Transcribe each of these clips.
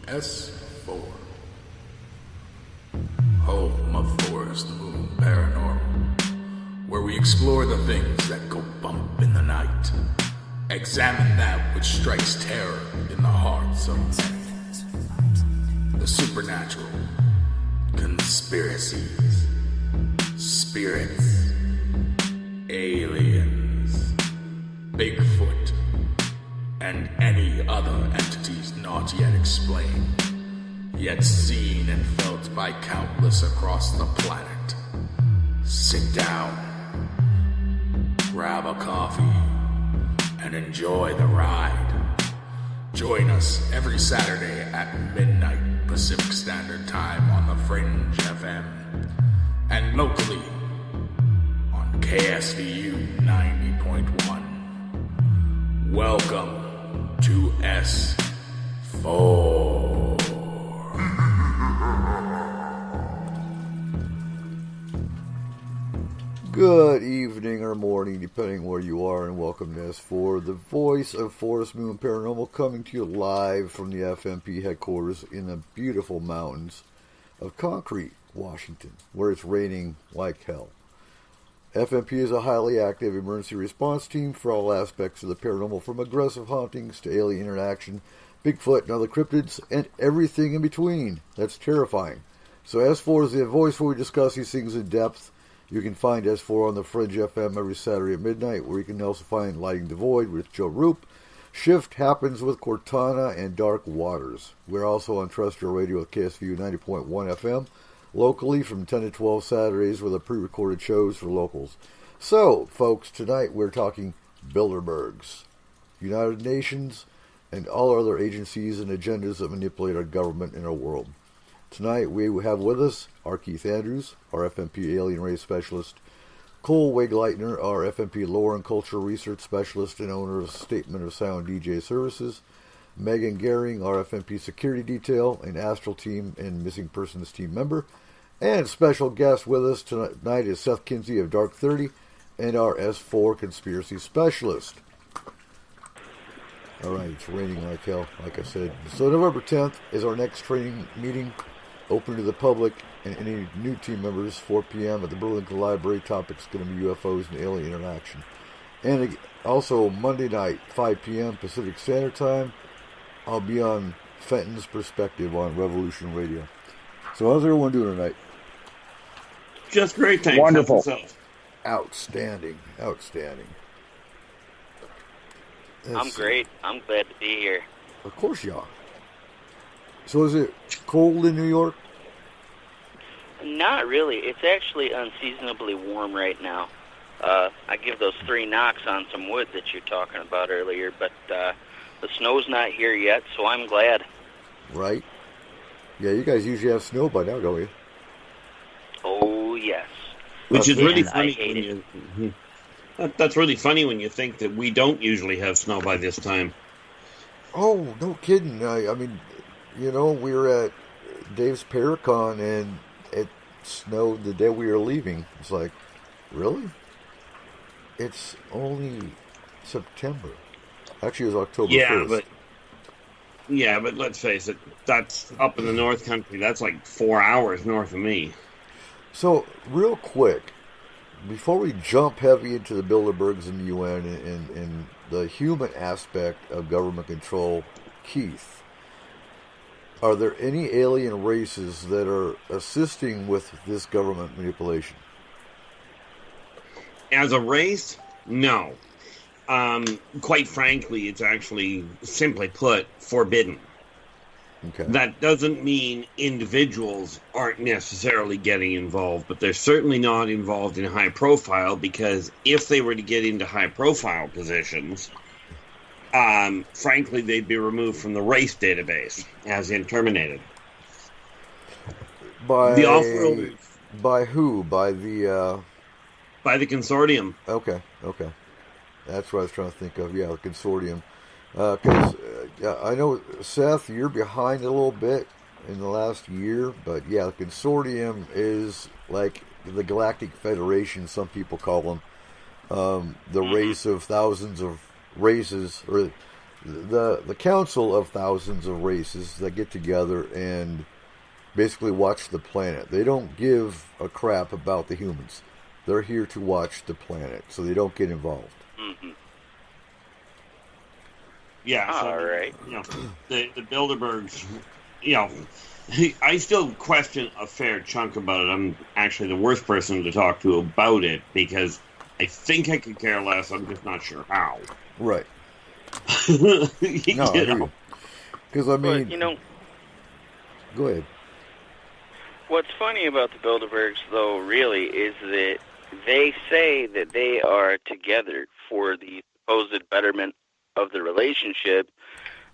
S4, home of Forest Moon Paranormal, where we explore the things that go bump in the night, examine that which strikes terror in the hearts of men, the supernatural, conspiracies, spirits, aliens, Bigfoot, and any other entities not yet explained, yet seen and felt by countless across the planet. Sit down, grab a coffee, and enjoy the ride. Join us every Saturday at midnight Pacific Standard Time on the Fringe FM, and locally on KSVU 90.1. Welcome to S4. Good evening or morning, depending where you are, and welcome to S4, the voice of Forest Moon Paranormal, coming to you live from the FMP headquarters in the beautiful mountains of Concrete, Washington, where it's raining like hell. FMP is a highly active emergency response team for all aspects of the paranormal, from aggressive hauntings to alien interaction, Bigfoot and other cryptids, and everything in between. That's terrifying. So S4 is the voice where we discuss these things in depth. You can find S4 on the Fringe FM every Saturday at midnight, where you can also find Lighting the Void with Joe Roop. Shift Happens with Cortana and Dark Waters. We're also on terrestrial radio with KSVU 90.1 FM. Locally from 10 to 12 Saturdays with a pre-recorded shows for locals. So, folks, tonight we're talking Bilderbergs, United Nations, and all other agencies and agendas that manipulate our government and our world. Tonight we have with us our Keith Andrews, our FMP Alien Race Specialist, Cole Wegleitner, our FMP Lore and Culture Research Specialist and owner of Statement of Sound DJ Services, Megan Gehring, our FMP Security Detail and Astral Team and Missing Persons Team member. And special guest with us tonight is Seth Kinsey of Dark 30 and our S4 Conspiracy Specialist. Alright, it's raining like hell, like I said. So November 10th is our next training meeting, open to the public and any new team members, 4 p.m. at the Burlington Library. Topic's going to be UFOs and alien interaction. And also Monday night, 5 p.m. Pacific Standard Time, I'll be on Fenton's Perspective on Revolution Radio. So how's everyone doing tonight? Just great, thanks. Wonderful. Outstanding. I'm great. I'm glad to be here. Of course you are. So is it cold in New York? Not really. It's actually unseasonably warm right now. I give those 3 knocks on some wood that you're talking about earlier, but the snow's not here yet, so I'm glad. Right. Yeah, you guys usually have snow by now, don't you? Oh, yes. Which is really I funny. hate it. That's really funny when you think that we don't usually have snow by this time. Oh, no kidding. I mean, you know, we were at Dave's Paracon and it snowed the day we were leaving. It's like, really? It's only September. Actually, it was October 1st. Yeah, but let's face it, that's up in the North Country. That's like 4 hours north of me. So, real quick, before we jump heavy into the Bilderbergs and the UN and the human aspect of government control, Keith, are there any alien races that are assisting with this government manipulation? As a race, no. Quite frankly, it's actually, simply put, forbidden. Okay. That doesn't mean individuals aren't necessarily getting involved, but they're certainly not involved in high profile, because if they were to get into high profile positions, frankly, they'd be removed from the race database, as in terminated. By the off-world, by who? By the consortium. Okay. That's what I was trying to think of. Yeah, the consortium. Because I know, Seth, you're behind a little bit in the last year, but yeah, the consortium is like the Galactic Federation, some people call them. The race of thousands of races, or the council of thousands of races that get together and basically watch the planet. They don't give a crap about the humans. They're here to watch the planet, so they don't get involved. Mm-hmm. Yeah. So, All right. You know, the Bilderbergs, you know, I still question a fair chunk about it. I'm actually the worst person to talk to about it because I think I could care less. I'm just not sure how. Right. You No, I know? because I mean, But, you know, go ahead. what's funny about the Bilderbergs, though, really, is that they say that they are together for the supposed betterment of the relationship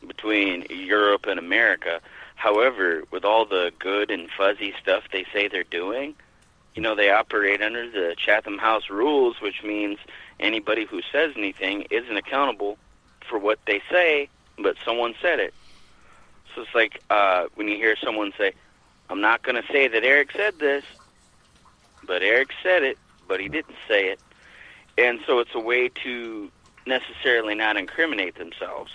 between Europe and America. However, with all the good and fuzzy stuff they say they're doing, you know, they operate under the Chatham House rules, which means anybody who says anything isn't accountable for what they say, but someone said it. So it's like when you hear someone say, I'm not going to say that Eric said this, but Eric said it, but he didn't say it. And so it's a way to necessarily not incriminate themselves.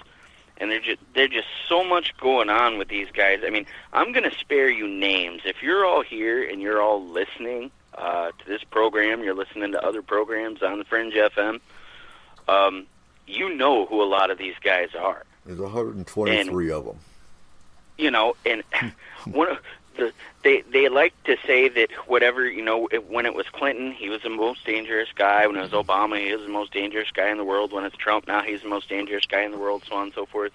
And they're just so much going on with these guys. I mean, I'm going to spare you names. If you're all here and you're all listening to this program, you're listening to other programs on the Fringe FM, you know who a lot of these guys are. There's 123 of them. You know, and one of they like to say that whatever, you know, when it was Clinton, he was the most dangerous guy. When it was Obama, he was the most dangerous guy in the world. When it's Trump, now he's the most dangerous guy in the world, so on and so forth.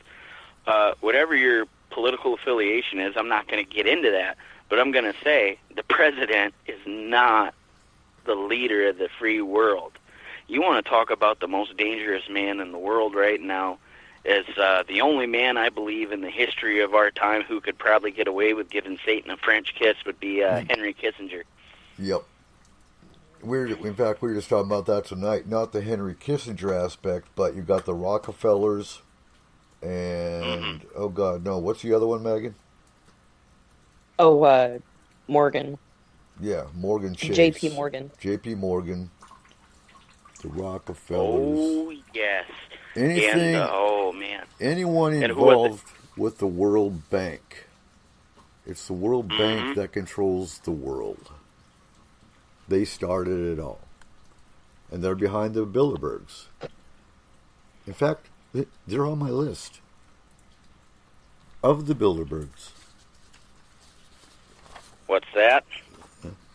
Whatever your political affiliation is, I'm not going to get into that. But I'm going to say the president is not the leader of the free world. You want to talk about the most dangerous man in the world right now is the only man I believe in the history of our time who could probably get away with giving Satan a French kiss would be Henry Kissinger. Yep. In fact, we were just talking about that tonight. Not the Henry Kissinger aspect, but you got the Rockefellers and, oh God, no. What's the other one, Megan? Oh, Morgan. Yeah, Morgan Chase. J.P. Morgan. J.P. Morgan. The Rockefellers. Oh, yes. Anything, And, oh, man. anyone And who was involved with the World Bank. It's the World Bank that controls the world. They started it all. And they're behind the Bilderbergs. In fact, they're on my list of the Bilderbergs. What's that?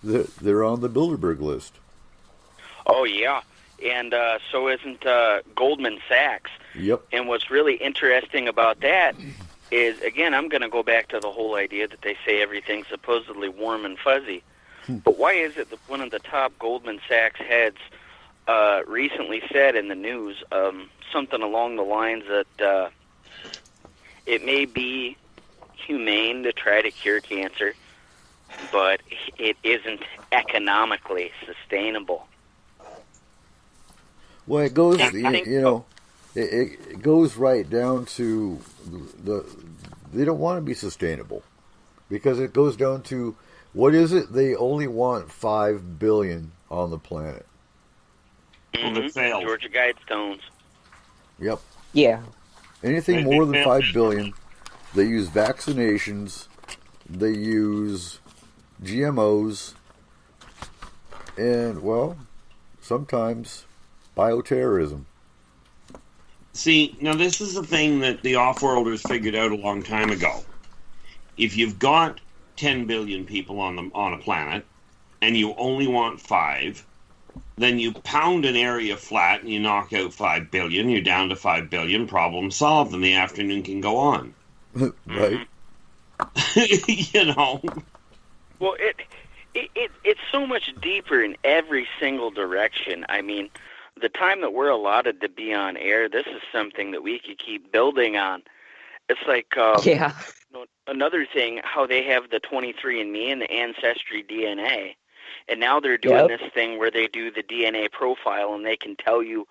They're on the Bilderberg list. Oh, yeah. And so isn't Goldman Sachs. Yep. And what's really interesting about that is, again, I'm going to go back to the whole idea that they say everything's supposedly warm and fuzzy. But why is it that one of the top Goldman Sachs heads recently said in the news something along the lines that it may be humane to try to cure cancer, but it isn't economically sustainable. Well, it goes, it goes right down to they don't want to be sustainable because it goes down to, what is it? They only want 5 billion on the planet. Georgia Guidestones. Yep. Yeah. Anything more than 5 billion, they use vaccinations, they use GMOs, and, well, sometimes bioterrorism. See, now this is the thing that the off-worlders figured out a long time ago. If you've got 10 billion people on a planet, and you only want 5, then you pound an area flat and you knock out 5 billion, you're down to 5 billion, problem solved, and the afternoon can go on. Right? You know? Well, it's so much deeper in every single direction. I mean, the time that we're allotted to be on air, this is something that we could keep building on. It's like Yeah. another thing, how they have the 23andMe and the Ancestry DNA. And now they're doing this thing where they do the DNA profile and they can tell you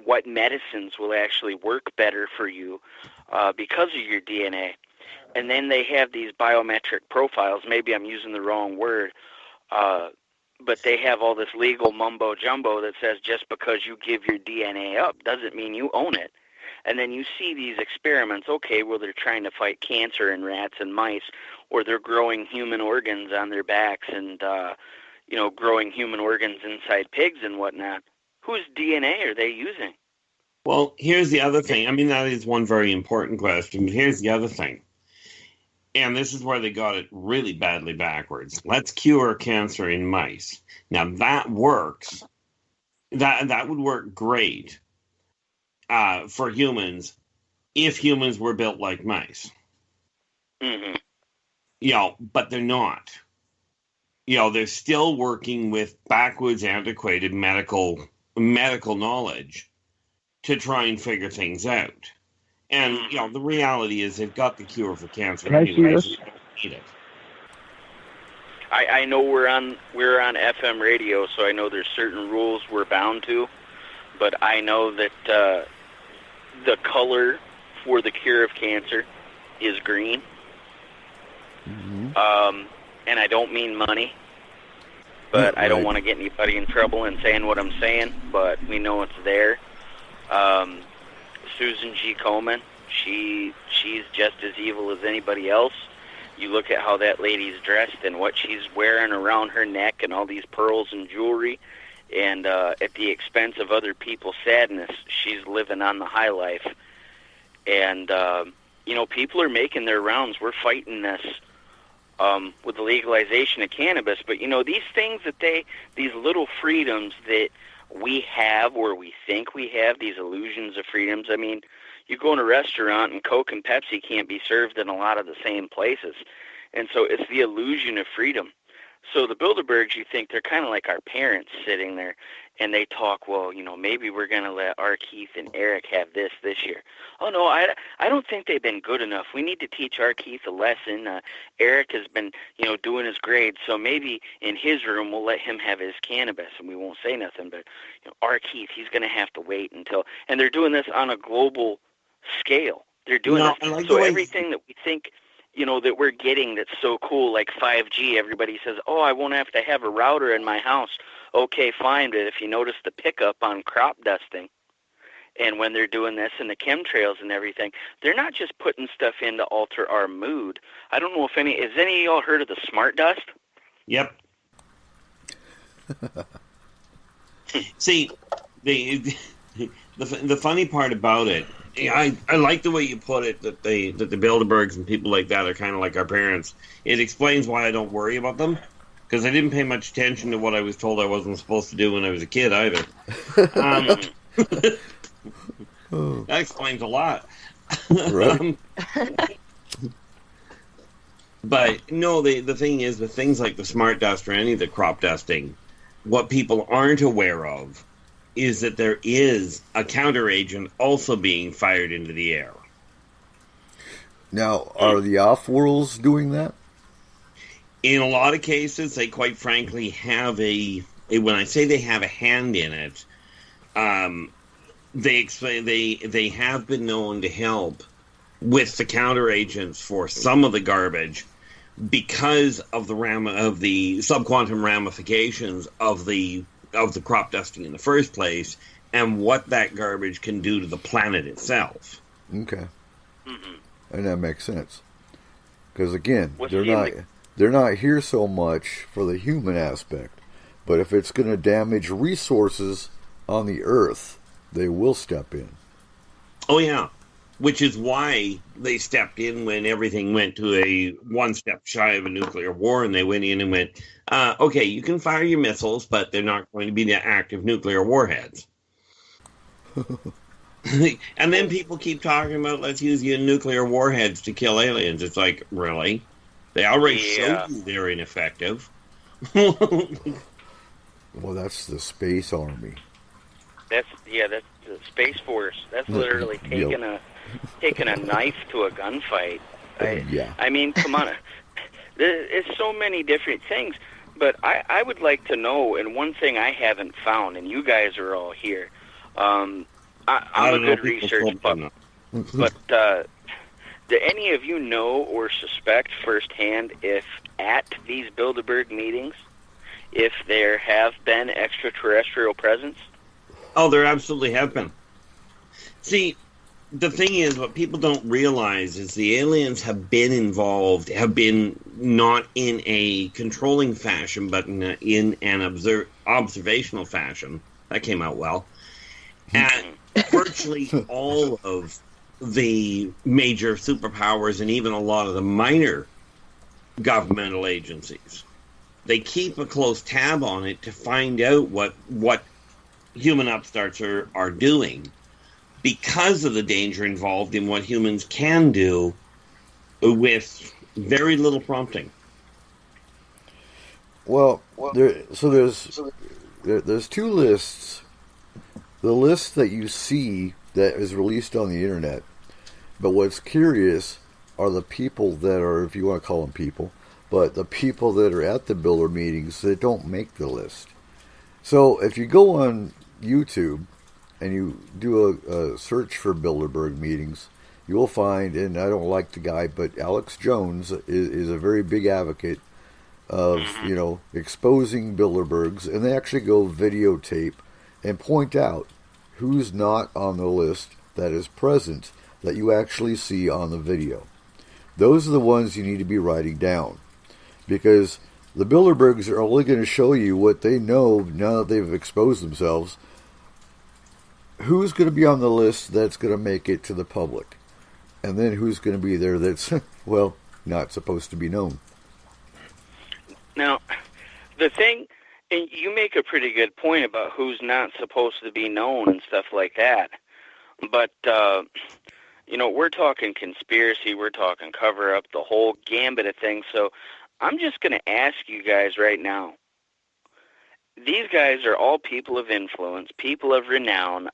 what medicines will actually work better for you because of your DNA. And then they have these biometric profiles. Maybe I'm using the wrong word. But they have all this legal mumbo-jumbo that says just because you give your DNA up doesn't mean you own it. And then you see these experiments, okay, well, they're trying to fight cancer in rats and mice, or they're growing human organs on their backs and, growing human organs inside pigs and whatnot. Whose DNA are they using? Well, here's the other thing. I mean, that is one very important question, but here's the other thing. And this is where they got it really badly backwards. Let's cure cancer in mice. Now, that works. That would work great for humans if humans were built like mice. Mm-hmm. But they're not. They're still working with backwards, antiquated medical knowledge to try and figure things out. And, the reality is they've got the cure for cancer. Can I see anyway, this? so they don't need it. I know we're on FM radio, so I know there's certain rules we're bound to, but I know that the color for the cure of cancer is green. Mm-hmm. And I don't mean money, but I don't want to get anybody in trouble in saying what I'm saying, but we know it's there. Susan G. Komen, she's just as evil as anybody else. You look at how that lady's dressed and what she's wearing around her neck and all these pearls and jewelry, and at the expense of other people's sadness, she's living on the high life. And, people are making their rounds. We're fighting this with the legalization of cannabis. But, these things these little freedoms that we have or we think we have, these illusions of freedoms. I mean, you go in a restaurant and Coke and Pepsi can't be served in a lot of the same places. And so it's the illusion of freedom. So the Bilderbergs, you think they're kind of like our parents sitting there, and they talk, well, maybe we're going to let R. Keith and Eric have this year. Oh, no, I don't think they've been good enough. We need to teach R. Keith a lesson. Eric has been, doing his grades, so maybe in his room we'll let him have his cannabis, and we won't say nothing. But R. Keith, he's going to have to wait until – and they're doing this on a global scale. They're doing this. Like so everything that we think – that we're getting that's so cool, like 5G, everybody says, oh, I won't have to have a router in my house. Okay, fine, but if you notice the pickup on crop dusting, and when they're doing this and the chemtrails and everything, they're not just putting stuff in to alter our mood. I don't know if any of y'all heard of the smart dust? Yep. See, the funny part about it, I like the way you put it, that the Bilderbergs and people like that are kind of like our parents. It explains why I don't worry about them, because I didn't pay much attention to what I was told I wasn't supposed to do when I was a kid either. That explains a lot. Right. But no, the thing is, with things like the smart dust or any of the crop dusting, what people aren't aware of is that there is a counteragent also being fired into the air. Now, are the off-worlds doing that? In a lot of cases, they quite frankly have when I say they have a hand in it, they explain they have been known to help with the counteragents for some of the garbage because of the subquantum ramifications of the crop dusting in the first place, and what that garbage can do to the planet itself. Okay. Mm-hmm. And that makes sense. Because again, What's they're not here so much for the human aspect, but if it's going to damage resources on the Earth, they will step in. Oh yeah, which is why they stepped in when everything went to a one step shy of a nuclear war, and they went in and went, okay, you can fire your missiles, but they're not going to be the active nuclear warheads. And then people keep talking about, let's use your nuclear warheads to kill aliens. It's like, really? They already showed you they're ineffective. Well, that's the Space Army. That's the Space Force. That's literally taking a knife to a gunfight. I mean, come on. There's so many different things. But I would like to know, and one thing I haven't found, and you guys are all here, I'm a good research buff, but do any of you know or suspect firsthand if at these Bilderberg meetings, if there have been extraterrestrial presence? Oh, there absolutely have been. See, the thing is, what people don't realize is the aliens have been involved, have been not in a controlling fashion, but in an observational fashion. That came out well. At virtually all of the major superpowers and even a lot of the minor governmental agencies. They keep a close tab on it to find out what human upstarts are doing, because of the danger involved in what humans can do with very little prompting. Well, there's two lists. The list that you see that is released on the internet, but what's curious are the people that are, if you want to call them people, but the people that are at the Builder meetings that don't make the list. So if you go on YouTube and you do a search for Bilderberg meetings, you will find, and I don't like the guy, but Alex Jones is a very big advocate of, exposing Bilderbergs, and they actually go videotape and point out who's not on the list that is present that you actually see on the video. Those are the ones you need to be writing down, because the Bilderbergs are only going to show you what they know now that they've exposed themselves. Who's going to be on the list that's going to make it to the public? And then who's going to be there that's, well, not supposed to be known? Now, the thing, and you make a pretty good point about who's not supposed to be known and stuff like that. But, we're talking conspiracy, we're talking cover-up, the whole gambit of things. So I'm just going to ask you guys right now. These guys are all people of influence, people of renown,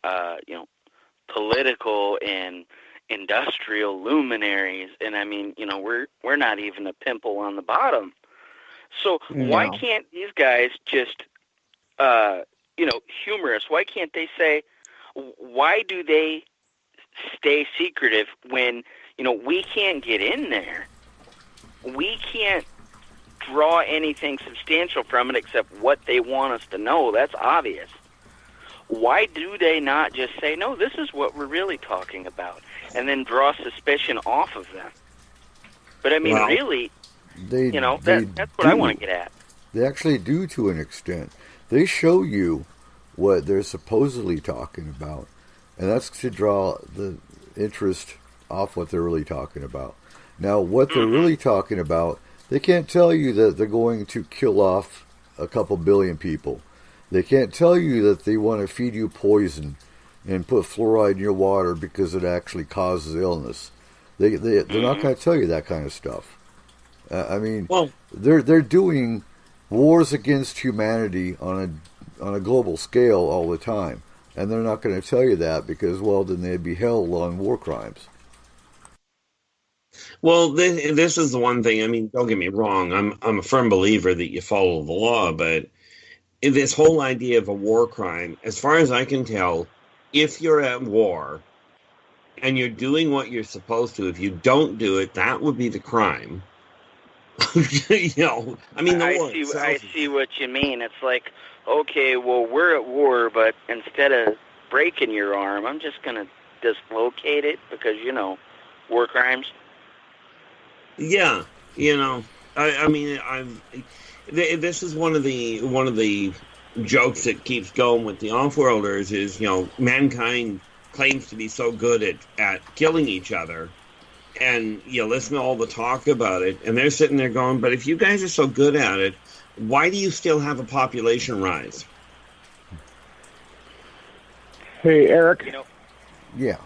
political and industrial luminaries. And I mean, we're not even a pimple on the bottom. So why can't these guys just, humor us? Why can't they say, why do they stay secretive when, we can't get in there? We can't draw anything substantial from it except what they want us to know. That's obvious. Why do they not just say, no, this is what we're really talking about, and then draw suspicion off of them? But I mean, really, that's what I want to get at. They actually do, to an extent. They show you what they're supposedly talking about, and that's to draw the interest off what they're really talking about. Now, what they're really talking about, they can't tell you that they're going to kill off a couple billion people. They can't tell you that they want to feed you poison and put fluoride in your water because it actually causes illness. They're not going to tell you that kind of stuff. They're doing wars against humanity on a global scale all the time, and they're not going to tell you that because, well, then they'd be held on war crimes. Well, this is the one thing. I mean, don't get me wrong. I'm a firm believer that you follow the law, but this whole idea of a war crime, as far as I can tell, if you're at war and you're doing what you're supposed to, if you don't do it, that would be the crime. I see what you mean. It's like, okay, well, we're at war, but instead of breaking your arm, I'm just going to dislocate it because, war crimes. Yeah, this is one of the jokes that keeps going with the off-worlders is, mankind claims to be so good at killing each other, and you listen to all the talk about it, and they're sitting there going, but if you guys are so good at it, why do you still have a population rise? Hey, Eric. Yeah.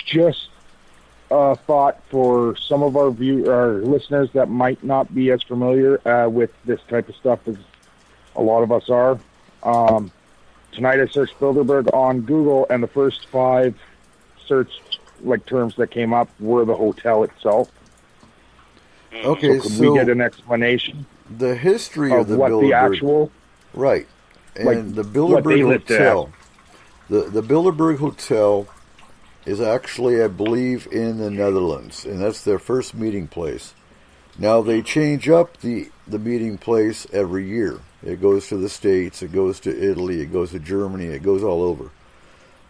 Just thought for some of our listeners that might not be as familiar with this type of stuff as a lot of us are. Tonight I searched Bilderberg on Google, and the first 5 search terms that came up were the hotel itself. Okay, so could we get an explanation? The history of the what Bilderberg, the actual right, and the Bilderberg Hotel. The Bilderberg Hotel is actually, I believe, in the Netherlands, and that's their first meeting place. Now, they change up the meeting place every year. It goes to the States, it goes to Italy, it goes to Germany, it goes all over.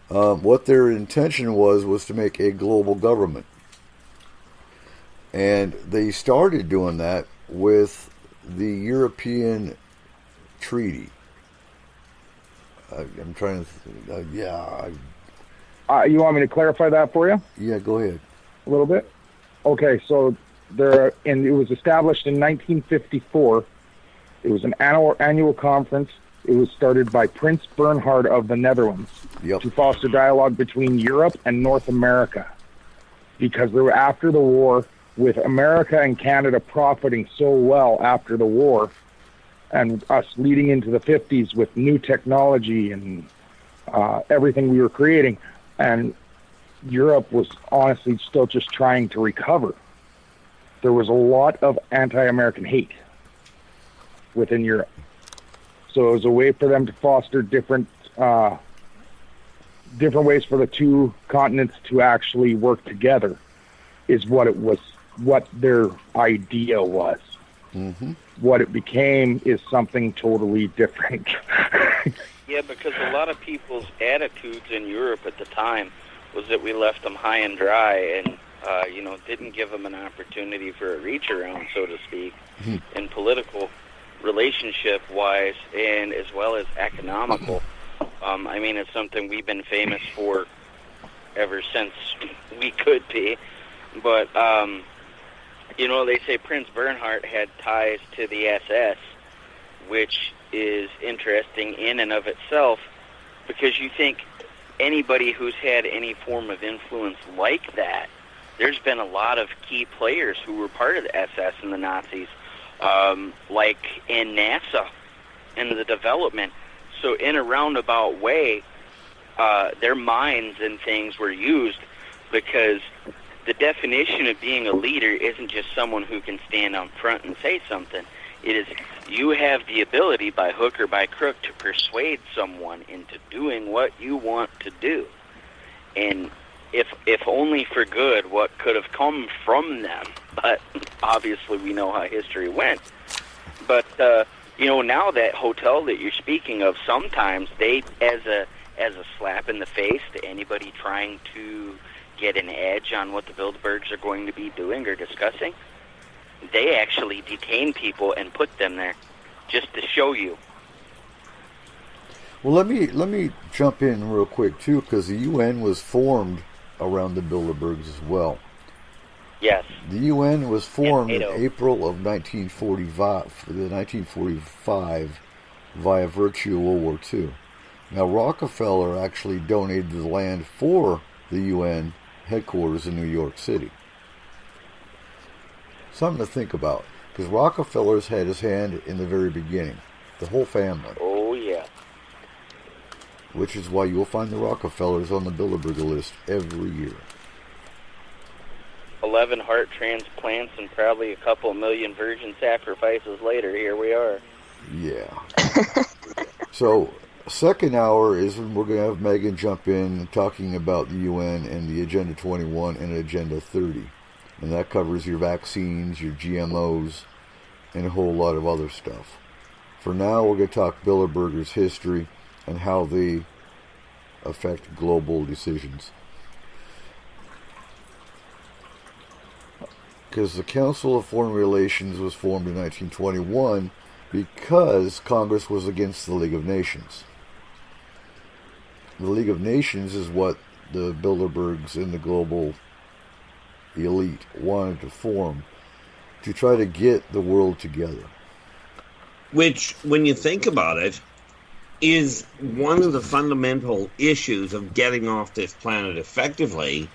What their intention was to make a global government. And they started doing that with the European Treaty. I'm trying to... You want me to clarify that for you? Yeah, go ahead. A little bit? Okay, so it was established in 1954. It was an annual conference. It was started by Prince Bernhard of the Netherlands to foster dialogue between Europe and North America. Because they were after the war, with America and Canada profiting so well after the war, and us leading into the 50s with new technology and everything we were creating, and Europe was honestly still just trying to recover. There was a lot of anti-American hate within Europe. So it was a way for them to foster different ways for the two continents to actually work together, is what their idea was. Mm-hmm. What it became is something totally different. Yeah, because a lot of people's attitudes in Europe at the time was that we left them high and dry and, didn't give them an opportunity for a reach around, so to speak, in political relationship-wise and as well as economical. It's something we've been famous for ever since we could be. But, they say Prince Bernhard had ties to the SS, which is interesting in and of itself, because you think anybody who's had any form of influence like that, there's been a lot of key players who were part of the SS and the Nazis, like in NASA and the development. So in a roundabout way, their minds and things were used, because the definition of being a leader isn't just someone who can stand out front and say something. It is you have the ability, by hook or by crook, to persuade someone into doing what you want to do. And if only for good, what could have come from them. But obviously we know how history went. But, now that hotel that you're speaking of, sometimes they, as a slap in the face to anybody trying to get an edge on what the Bilderbergs are going to be doing or discussing, they actually detain people and put them there just to show you. Well, let me jump in real quick too, because the UN was formed around the Bilderbergs as well. Yes. The UN was formed in April of 1945 via virtue of World War II. Now, Rockefeller actually donated the land for the UN headquarters in New York City. Something to think about, because Rockefeller's had his hand in the very beginning, the whole family. Oh, yeah. Which is why you'll find the Rockefellers on the Bilderberg list every year. 11 heart transplants and probably a couple million virgin sacrifices later, here we are. Yeah. So, second hour is when we're going to have Megan jump in talking about the UN and the Agenda 21 and Agenda 30. And that covers your vaccines, your GMOs, and a whole lot of other stuff. For now, we're going to talk Bilderbergers' history and how they affect global decisions. Because the Council of Foreign Relations was formed in 1921 because Congress was against the League of Nations. The League of Nations is what the Bilderbergs and the global elite wanted to form to try to get the world together. Which, when you think about it, is one of the fundamental issues of getting off this planet effectively.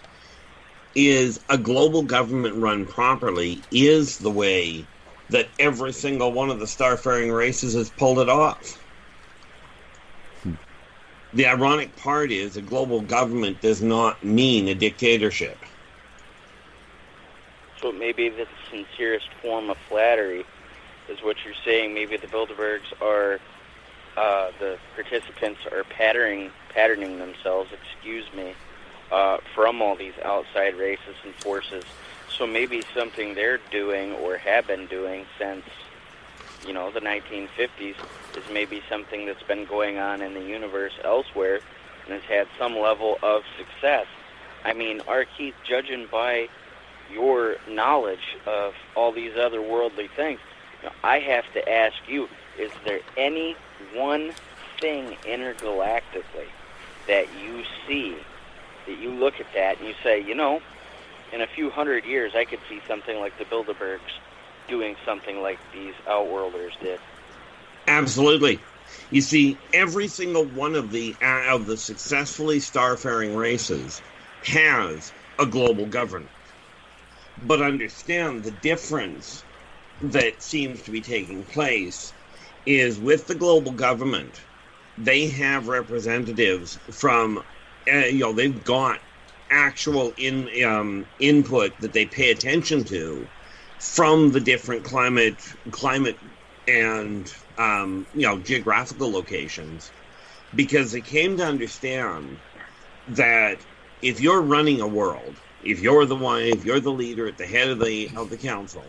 Is a global government run properly is the way that every single one of the starfaring races has pulled it off. The ironic part is a global government does not mean a dictatorship. So maybe the sincerest form of flattery is what you're saying. Maybe the Bilderbergs are, the participants are patterning themselves, from all these outside races and forces. So maybe something they're doing or have been doing since, the 1950s is maybe something that's been going on in the universe elsewhere and has had some level of success. I mean, Keith, judging by your knowledge of all these other worldly things, I have to ask you, is there any one thing intergalactically that you see, that you look at that and you say, in a few hundred years I could see something like the Bilderbergs doing something like these Outworlders did? Absolutely. You see, every single one of the successfully starfaring races has a global government. But understand the difference that seems to be taking place is with the global government, they have representatives from, they've got actual input that they pay attention to from the different climate and geographical locations, because they came to understand that if you're running a world, if you're the leader at the head of the council,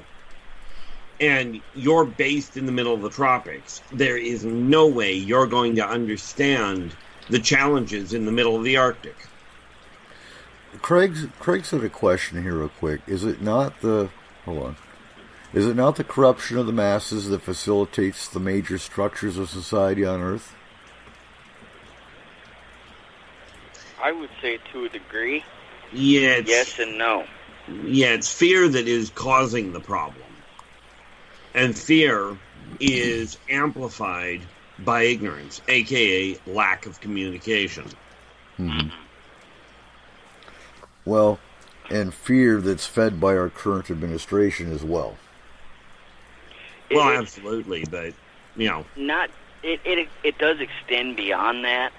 and you're based in the middle of the tropics, there is no way you're going to understand the challenges in the middle of the Arctic. Craig said a question here real quick. Is it not the corruption of the masses that facilitates the major structures of society on Earth? I would say to a degree. Yeah. Yes and no. Yeah, it's fear that is causing the problem. And fear is amplified by ignorance, a.k.a. lack of communication. Mm-hmm. Well, and fear that's fed by our current administration as well. Well, absolutely, but, Not, it does extend beyond that.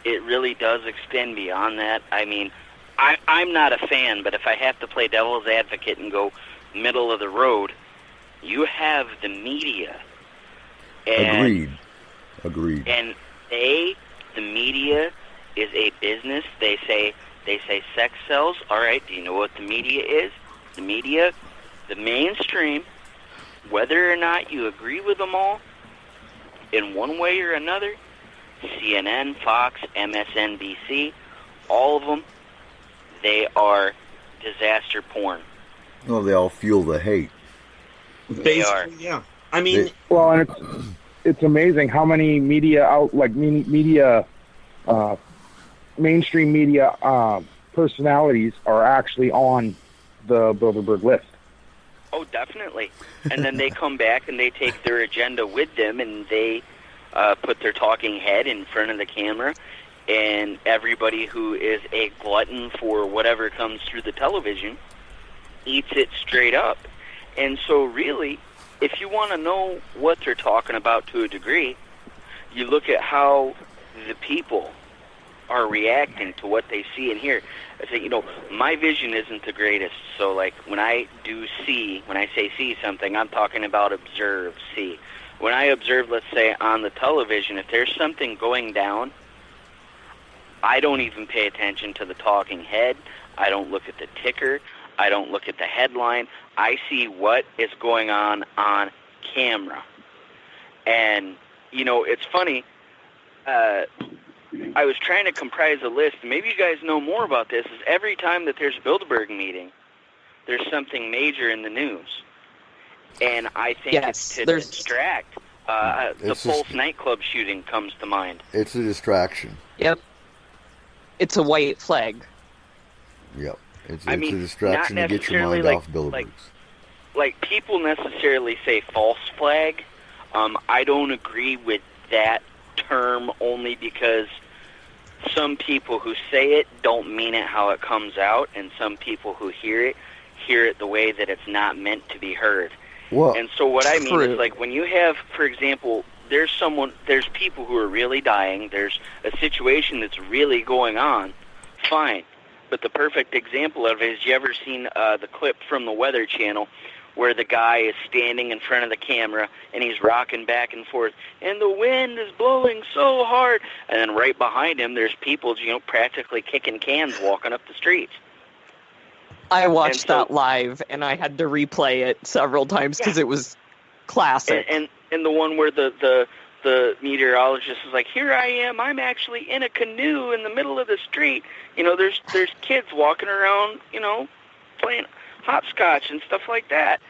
It really does extend beyond that. I mean, I'm not a fan, but if I have to play devil's advocate and go middle of the road, you have the media. And, Agreed. And the media is a business. They say sex sells. All right, do you know what the media is? The media, the mainstream, whether or not you agree with them all, in one way or another, CNN, Fox, MSNBC, all of them, they are disaster porn. Well, they all fuel the hate. They are. Yeah. I mean... And it's amazing how many mainstream media personalities are actually on the Bilderberg list. Oh, definitely. And then they come back and they take their agenda with them, and they put their talking head in front of the camera, and everybody who is a glutton for whatever comes through the television eats it straight up. And so really, if you want to know what they're talking about to a degree, you look at how the people are reacting to what they see and hear. I say, my vision isn't the greatest. So, like, when I say see something, I'm talking about observe, see. When I observe, let's say, on the television, if there's something going down, I don't even pay attention to the talking head. I don't look at the ticker. I don't look at the headline. I see what is going on camera. And, it's funny. I was trying to comprise a list. Maybe you guys know more about this. Is every time that there's a Bilderberg meeting, there's something major in the news. And I think it's to distract. The Pulse nightclub shooting comes to mind. It's a distraction. Yep. It's a white flag. Yep. It's a distraction to get your mind off Bilderbergs. Like people necessarily say false flag. I don't agree with that term, only because some people who say it don't mean it how it comes out, and some people who hear it the way that it's not meant to be heard. Well, and so what I mean is, like, when you have, for example, there's people who are really dying, there's a situation that's really going on, fine. But the perfect example of it is, you ever seen the clip from the Weather Channel where the guy is standing in front of the camera and he's rocking back and forth, and the wind is blowing so hard, and then right behind him there's people, practically kicking cans walking up the streets. I watched that live, and I had to replay it several times because it was classic. And the one where the the meteorologist is like, here I am, I'm actually in a canoe in the middle of the street. There's kids walking around, playing hopscotch and stuff like that.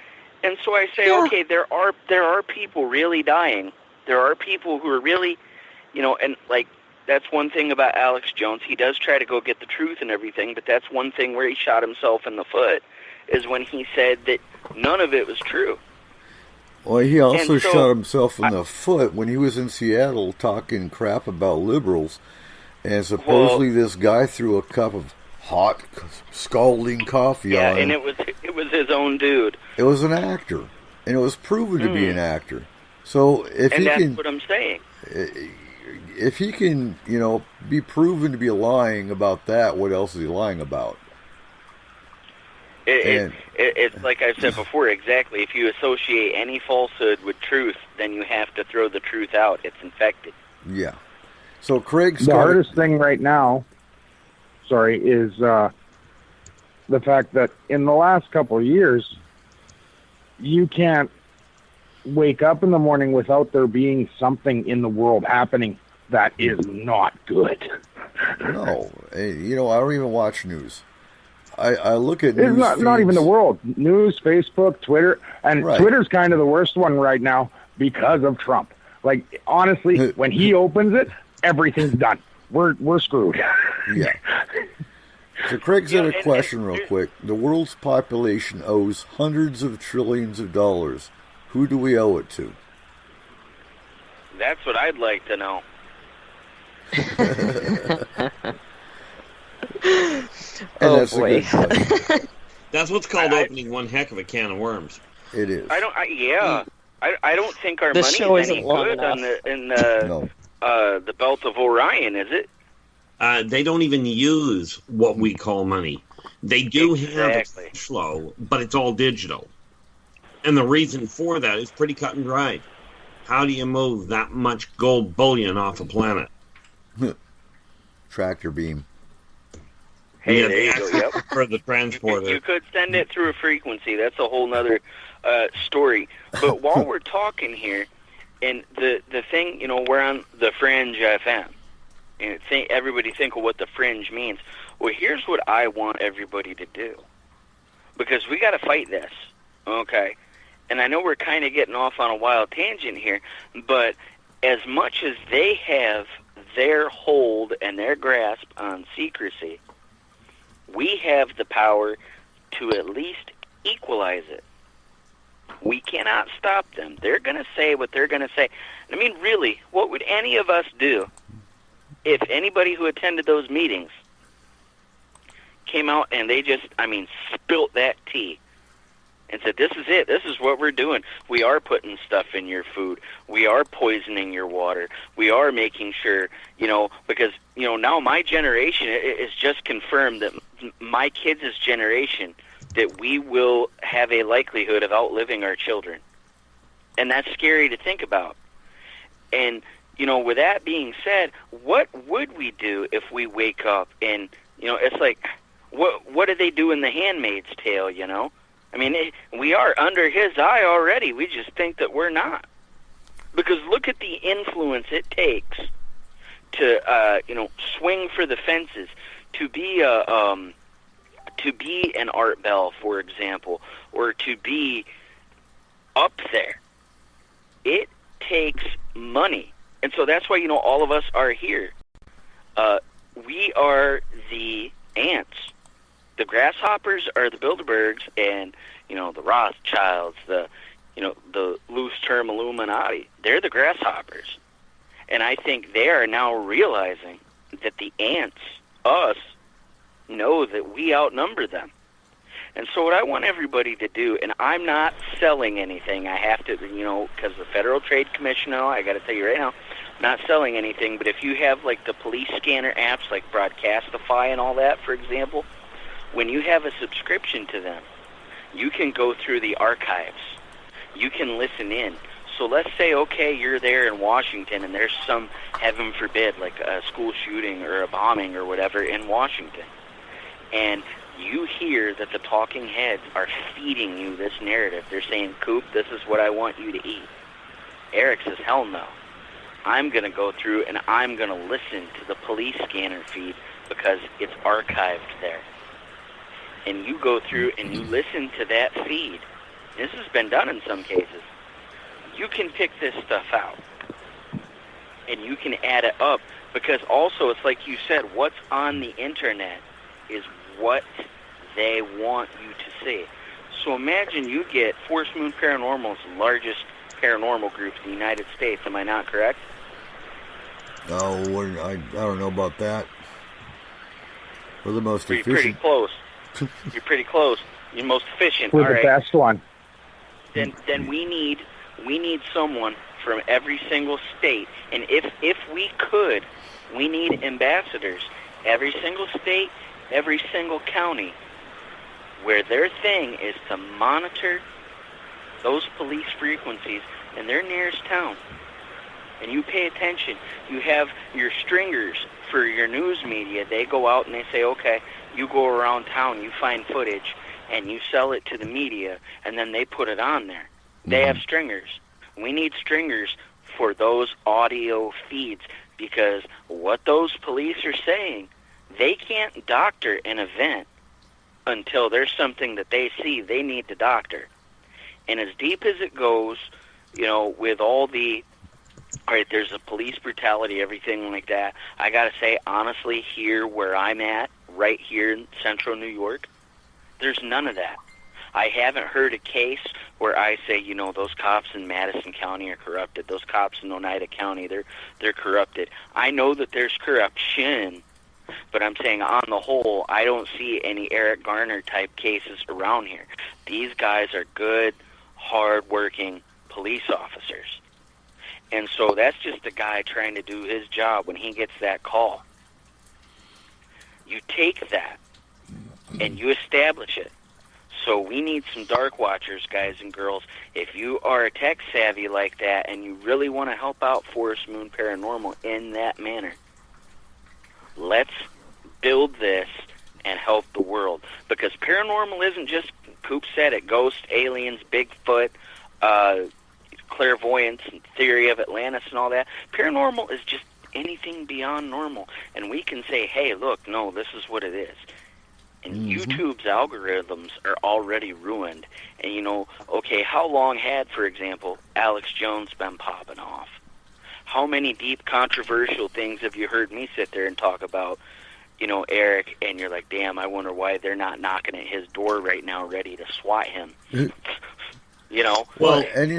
And so I say, okay, there are people really dying. There are people who are really, and like, that's one thing about Alex Jones. He does try to go get the truth and everything, but that's one thing where he shot himself in the foot, is when he said that none of it was true. Well, he also shot himself in the foot when he was in Seattle talking crap about liberals, and supposedly this guy threw a cup of hot, scalding coffee on him. Yeah, and it was his own dude. It was an actor, and it was proven to be an actor. So if he that's can, what I'm saying. If he can, be proven to be lying about that, what else is he lying about? It's like I've said before, exactly. If you associate any falsehood with truth, then you have to throw the truth out. It's infected. Yeah. So Craig's the hardest thing right now, is the fact that in the last couple of years, you can't wake up in the morning without there being something in the world happening that is not good. No. I don't even watch news. I look at news. It's not even the world. News, Facebook, Twitter, and Twitter's kind of the worst one right now because of Trump. Like, honestly, when he opens it, everything's done. We're screwed. Yeah. So Craig's got a question real quick. The world's population owes hundreds of trillions of dollars. Who do we owe it to? That's what I'd like to know. That's boy. That's what's called opening one heck of a can of worms. It is. I don't think our The money show is any isn't long good enough. in the belt of Orion, is it? They don't even use what we call money. They do have a cash flow, but it's all digital. And the reason for that is pretty cut and dried. How do you move that much gold bullion off a planet? Tractor beam. Hey, there you go. Yep. For the transporter. You could send it through a frequency. That's a whole nother story. But while we're talking here, and the thing, we're on the Fringe FM. And everybody think of what the Fringe means. Well, here's what I want everybody to do. Because we got to fight this, okay? And I know we're kind of getting off on a wild tangent here, but as much as they have their hold and their grasp on secrecy, we have the power to at least equalize it. We cannot stop them. They're going to say what they're going to say. I mean, really, what would any of us do if anybody who attended those meetings came out and they just, spilt that tea and said, this is it. This is what we're doing. We are putting stuff in your food. We are poisoning your water. We are making sure, because, now my generation is just confirmed that my kids' generation, that we will have a likelihood of outliving our children. And that's scary to think about. And, with that being said, what would we do if we wake up and, it's like, what do they do in The Handmaid's Tale, we are under his eye already. We just think that we're not. Because look at the influence it takes to, swing for the fences, to be an Art Bell, for example, or to be up there. It takes money. And so that's why, all of us are here. We are the ants. The grasshoppers are the Bilderbergs and, the Rothschilds, the loose-term Illuminati. They're the grasshoppers. And I think they are now realizing that the ants, us, know that we outnumber them. And so what I want everybody to do, and I'm not selling anything. I have to, because the Federal Trade Commission, I got to tell you right now, I'm not selling anything. But if you have, like, the police scanner apps like Broadcastify and all that, for example, when you have a subscription to them, you can go through the archives. You can listen in. So let's say, okay, you're there in Washington and there's some, heaven forbid, like a school shooting or a bombing or whatever in Washington. And you hear that the talking heads are feeding you this narrative. They're saying, Coop, this is what I want you to eat. Eric says, hell no. I'm going to go through and I'm going to listen to the police scanner feed because it's archived there. And you go through and you listen to that feed. This has been done in some cases. You can pick this stuff out. And you can add it up. Because also, it's like you said, what's on the internet is what they want you to see. So imagine you get Forest Moon Paranormal's largest paranormal group in the United States. Am I not correct? Oh, I don't know about that. We're the most You're efficient. pretty close. You're pretty close. You're most efficient. We're All the right. best one. Then we need someone from every single state. And if we could, we need ambassadors. Every single state, every single county, where their thing is to monitor those police frequencies in their nearest town. And you pay attention. You have your stringers for your news media. They go out and they say, okay, you go around town, you find footage, and you sell it to the media, and then they put it on there. They have stringers. We need stringers for those audio feeds, because what those police are saying, they can't doctor an event until there's something that they see they need to doctor. And as deep as it goes, with all the, all right, there's a police brutality, everything like that, I got to say, honestly, here where I'm at, right here in central New York, there's none of that. I haven't heard a case where I say, those cops in Madison County are corrupted. Those cops in Oneida County, they're corrupted. I know that there's corruption, but I'm saying on the whole, I don't see any Eric Garner type cases around here. These guys are good, hard-working police officers. And so that's just a guy trying to do his job when he gets that call. You take that and you establish it. So we need some dark watchers, guys and girls. If you are a tech savvy like that and you really want to help out Forest Moon Paranormal in that manner, let's build this and help the world. Because paranormal isn't just, Coop said it, ghosts, aliens, Bigfoot, clairvoyance, and theory of Atlantis and all that. Paranormal is just anything beyond normal. And we can say, hey, look, no, this is what it is. And YouTube's algorithms are already ruined. And, okay, how long had, for example, Alex Jones been popping off? How many deep, controversial things have you heard me sit there and talk about, Eric, and you're like, damn, I wonder why they're not knocking at his door right now ready to swat him. Well, and,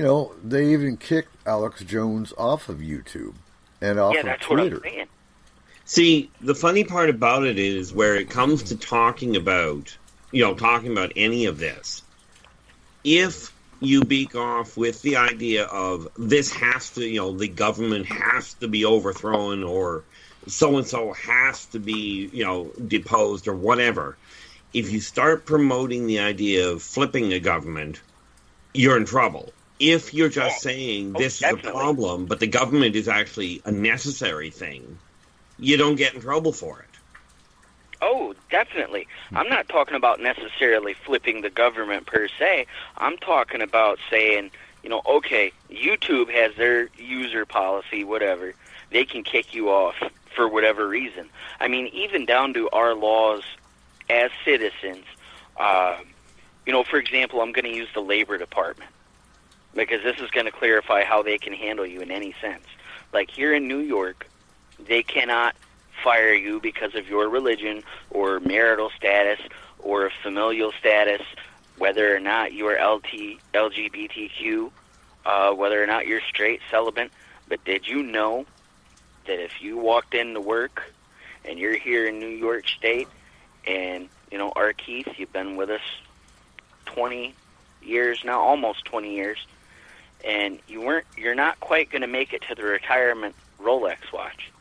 they even kicked Alex Jones off of YouTube and off of that's Twitter. what I'm saying. See, the funny part about it is where it comes to talking about any of this, if you beak off with the idea of this has to, the government has to be overthrown or so-and-so has to be, deposed or whatever, if you start promoting the idea of flipping a government, you're in trouble. If you're just saying this is a problem, but the government is actually a necessary thing, you don't get in trouble for it. Oh, definitely. I'm not talking about necessarily flipping the government per se. I'm talking about saying, okay, YouTube has their user policy, whatever. They can kick you off for whatever reason. I mean, even down to our laws as citizens. For example, I'm going to use the Labor Department because this is going to clarify how they can handle you in any sense. Like here in New York, they cannot fire you because of your religion or marital status or familial status, whether or not you are LGBTQ, whether or not you're straight, celibate. But did you know that if you walked into work and you're here in New York State and, our Keith, you've been with us 20 years now, almost 20 years, and you're not quite going to make it to the retirement Rolex watch.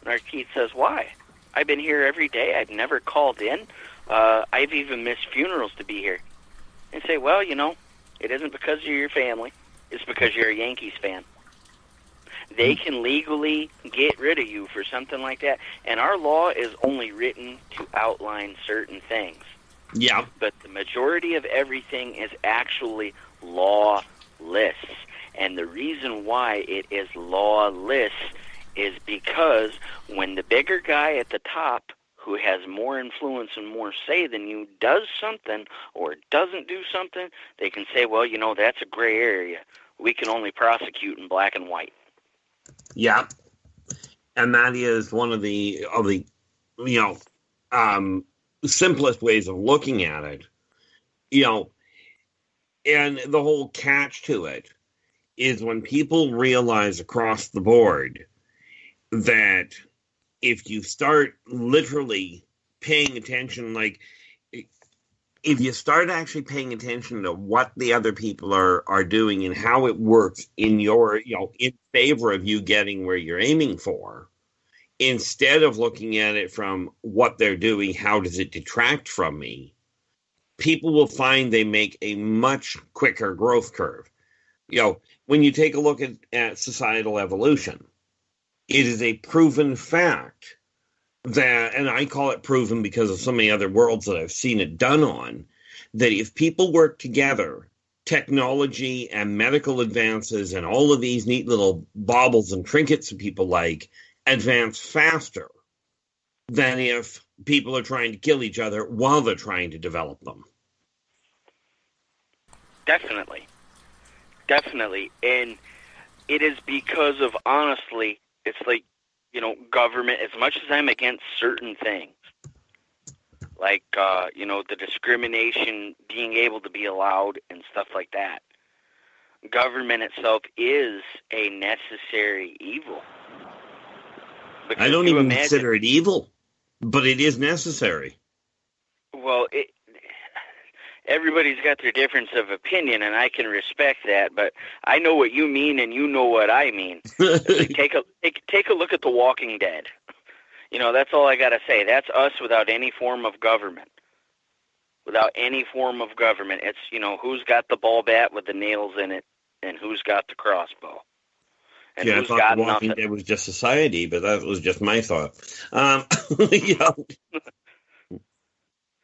And our Keith says, why? I've been here every day. I've never called in. I've even missed funerals to be here. And say, well, it isn't because you're your family. It's because you're a Yankees fan. They can legally get rid of you for something like that. And our law is only written to outline certain things. Yeah. But the majority of everything is actually lawless. And the reason why it is lawless is because when the bigger guy at the top, who has more influence and more say than you, does something or doesn't do something, they can say, well, that's a gray area. We can only prosecute in black and white. Yeah. And that is one of the simplest ways of looking at it. And the whole catch to it is when people realize across the board that if you start literally paying attention, like if you start actually paying attention to what the other people are doing and how it works in your, in favor of you getting where you're aiming for, instead of looking at it from what they're doing, how does it detract from me, people will find they make a much quicker growth curve. When you take a look at societal evolution, it is a proven fact that, and I call it proven because of so many other worlds that I've seen it done on, that if people work together, technology and medical advances and all of these neat little baubles and trinkets that people like advance faster than if people are trying to kill each other while they're trying to develop them. Definitely. And it is because of, honestly, it's like, government, as much as I'm against certain things, like, the discrimination being able to be allowed and stuff like that, government itself is a necessary evil. Because I don't even consider it evil, but it is necessary. Well, everybody's got their difference of opinion, and I can respect that. But I know what you mean, and you know what I mean. Like, take a look at The Walking Dead. That's all I gotta say. That's us without any form of government. Without any form of government, it's who's got the ball bat with the nails in it, and who's got the crossbow. And I who's thought got The Walking nothing. Dead was just society, but that was just my thought.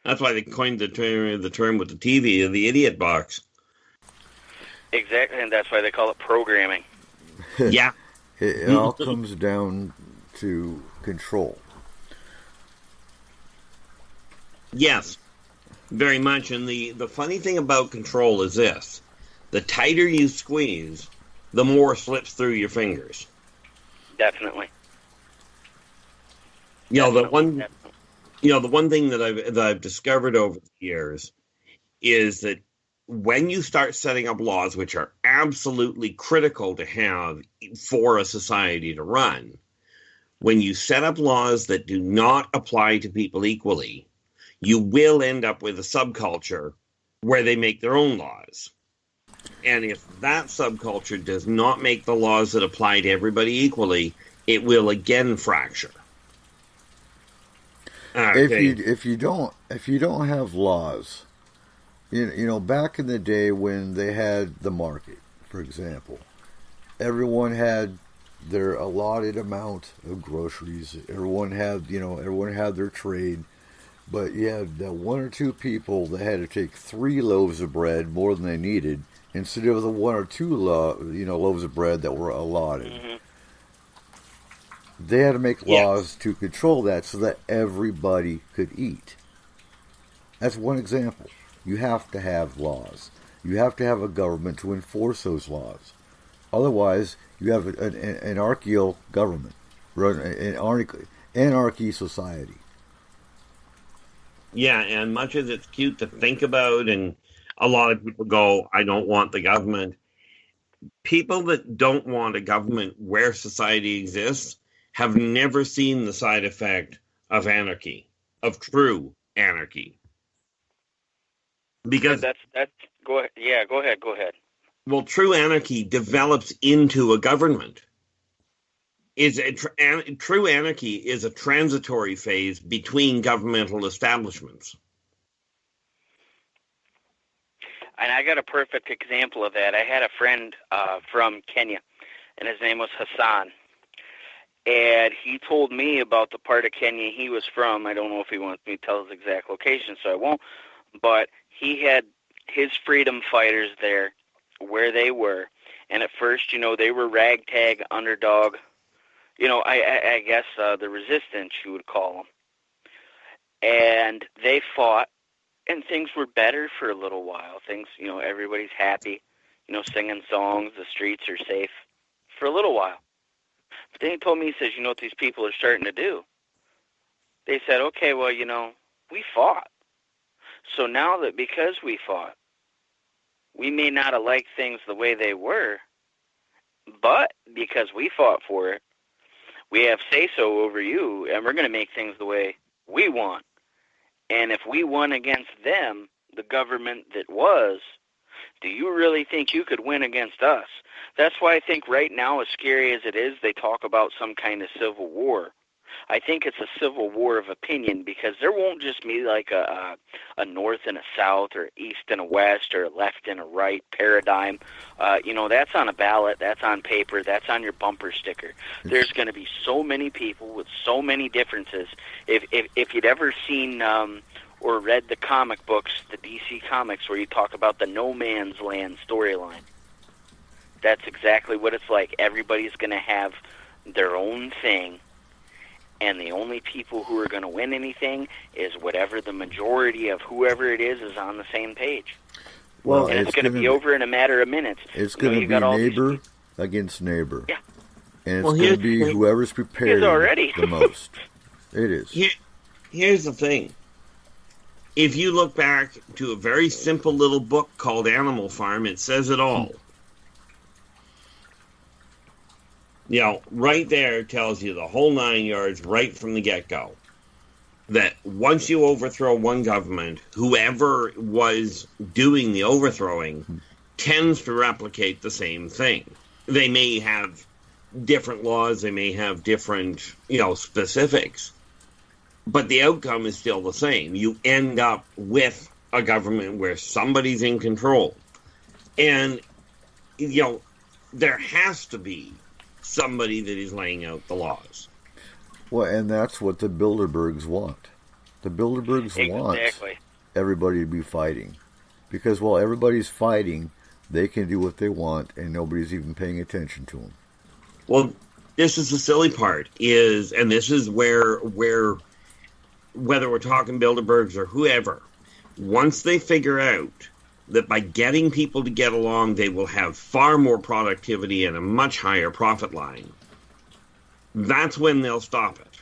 That's why they coined the term with the TV, the idiot box. Exactly, and that's why they call it programming. Yeah. It all comes down to control. Yes, very much. And the funny thing about control is this. The tighter you squeeze, the more slips through your fingers. Definitely. The one thing that I've discovered over the years is that when you start setting up laws which are absolutely critical to have for a society to run, when you set up laws that do not apply to people equally, you will end up with a subculture where they make their own laws. And if that subculture does not make the laws that apply to everybody equally, it will again fracture. Okay. If you don't have laws, back in the day when they had the market, for example, everyone had their allotted amount of groceries. Everyone had their trade, but you had that one or two people that had to take 3 loaves of bread more than they needed instead of the 1 or 2 loaves of bread that were allotted. Mm-hmm. They had to make laws to control that so that everybody could eat. That's one example. You have to have laws. You have to have a government to enforce those laws. Otherwise, you have an anarchical government, an anarchy society. Yeah, and much as it's cute to think about, and a lot of people go, I don't want the government. People that don't want a government where society exists have never seen the side effect of anarchy, of true anarchy. Because that's go ahead. Yeah, go ahead. Well, true anarchy develops into a government. True anarchy is a transitory phase between governmental establishments. And I got a perfect example of that. I had a friend from Kenya, and his name was Hassan. And he told me about the part of Kenya he was from. I don't know if he wants me to tell his exact location, so I won't. But he had his freedom fighters there where they were, And at first, they were ragtag underdog. I guess the resistance, you would call them. And they fought, and things were better for a little while. Things, everybody's happy, singing songs, the streets are safe for a little while. But then he told me, he says, what these people are starting to do? They said, okay, well, we fought. So now that because we fought, we may not have liked things the way they were, but because we fought for it, we have say-so over you, and we're going to make things the way we want. And if we won against them, the government that was, do you really think you could win against us? That's why I think right now, as scary as it is, they talk about some kind of civil war. I think it's a civil war of opinion, because there won't just be like a north and a south, or east and a west, or a left and a right paradigm. That's on a ballot, that's on paper, that's on your bumper sticker. There's going to be so many people with so many differences. If you'd ever seen or read the comic books, the DC comics, where you talk about the No Man's Land storyline, that's exactly what it's like. Everybody's going to have their own thing. And the only people who are going to win anything is whatever the majority of whoever it is on the same page. Well, and it's going to be over in a matter of minutes. It's going to be neighbor against neighbor. Yeah. And it's going to be whoever's prepared the most. It is. Here's the thing. If you look back to a very simple little book called Animal Farm, it says it all. Right there tells you the whole 9 yards right from the get-go. That once you overthrow one government, whoever was doing the overthrowing tends to replicate the same thing. They may have different laws, they may have different, specifics, but the outcome is still the same. You end up with a government where somebody's in control. And, there has to be somebody that is laying out the laws. Well, and that's what the Bilderbergs want. The Bilderbergs want everybody to be fighting. Because while everybody's fighting, they can do what they want, and nobody's even paying attention to them. Well, this is the silly part, and this is where whether we're talking Bilderbergs or whoever, once they figure out that by getting people to get along, they will have far more productivity and a much higher profit line, that's when they'll stop it.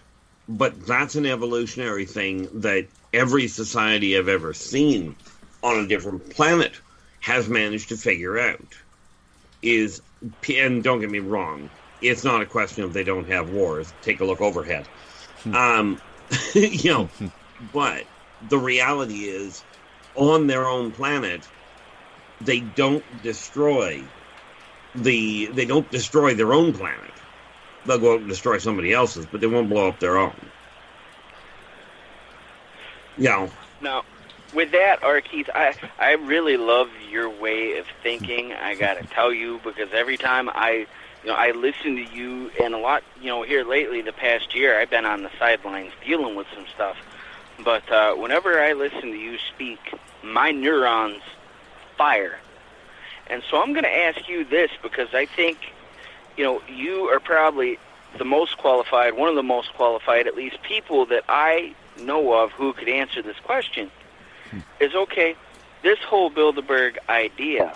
But that's an evolutionary thing that every society I've ever seen on a different planet has managed to figure out. And don't get me wrong, it's not a question of they don't have wars. Take a look overhead. But the reality is, on their own planet, they don't destroy their own planet. They'll go out and destroy somebody else's, but they won't blow up their own. Now, with that, Keith, I really love your way of thinking. I got to tell you, because every time I listen to you, and a lot, here lately, the past year, I've been on the sidelines dealing with some stuff. But whenever I listen to you speak, my neurons fire. And so I'm going to ask you this, because I think, you are probably the most qualified, one of the most qualified, at least people that I know of who could answer this question, is, okay, this whole Bilderberg idea,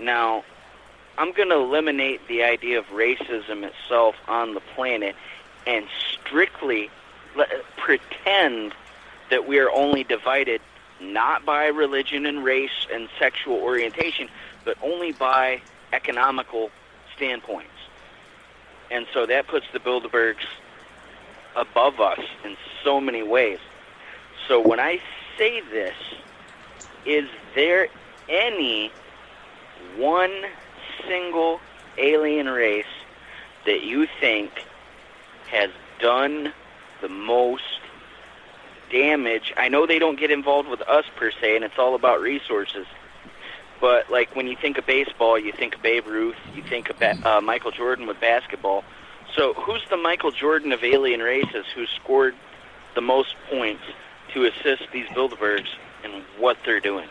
now, I'm going to eliminate the idea of racism itself on the planet and strictly pretend that we are only divided not by religion and race and sexual orientation, but only by economical standpoints. And so that puts the Bilderbergs above us in so many ways. So when I say this, is there any one single alien race that you think has done the most damage? I know they don't get involved with us per se, and it's all about resources. But like when you think of baseball, you think of Babe Ruth, you think of Michael Jordan with basketball. So who's the Michael Jordan of alien races who scored the most points to assist these Bilderbergs in what they're doing?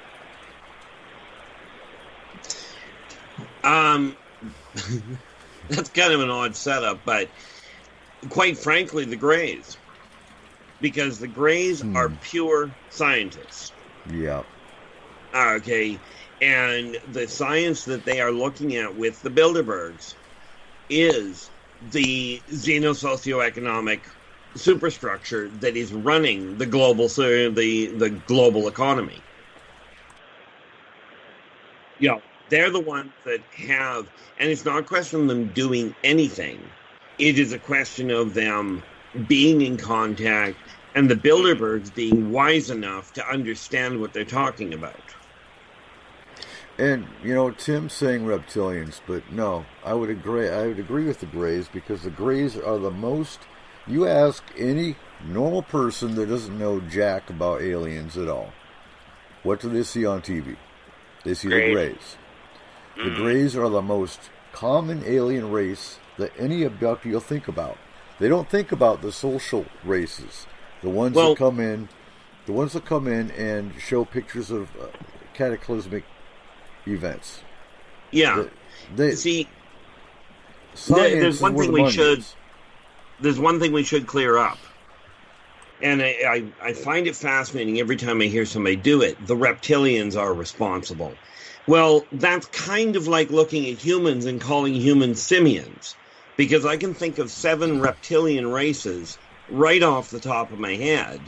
That's kind of an odd setup, but quite frankly, the Greys. Because the Greys are pure scientists. Yeah. Okay. And the science that they are looking at with the Bilderbergs is the xeno-socioeconomic superstructure that is running the global economy. You know, they're the ones that have, and it's not a question of them doing anything. It is a question of them being in contact and the Bilderbergs being wise enough to understand what they're talking about. And, you know, Tim's saying reptilians, but no, I would agree with the Greys, because the Greys are the most, you ask any normal person that doesn't know jack about aliens at all, what do they see on TV? They see the Greys. The Greys are the most common alien race that any abductee will think about. They don't think about the social races, the ones that come in and show pictures of cataclysmic events. Yeah. See, there's one thing we should clear up. And I find it fascinating every time I hear somebody do it. The reptilians are responsible. Well, that's kind of like looking at humans and calling humans simians. Because I can think of 7 reptilian races right off the top of my head,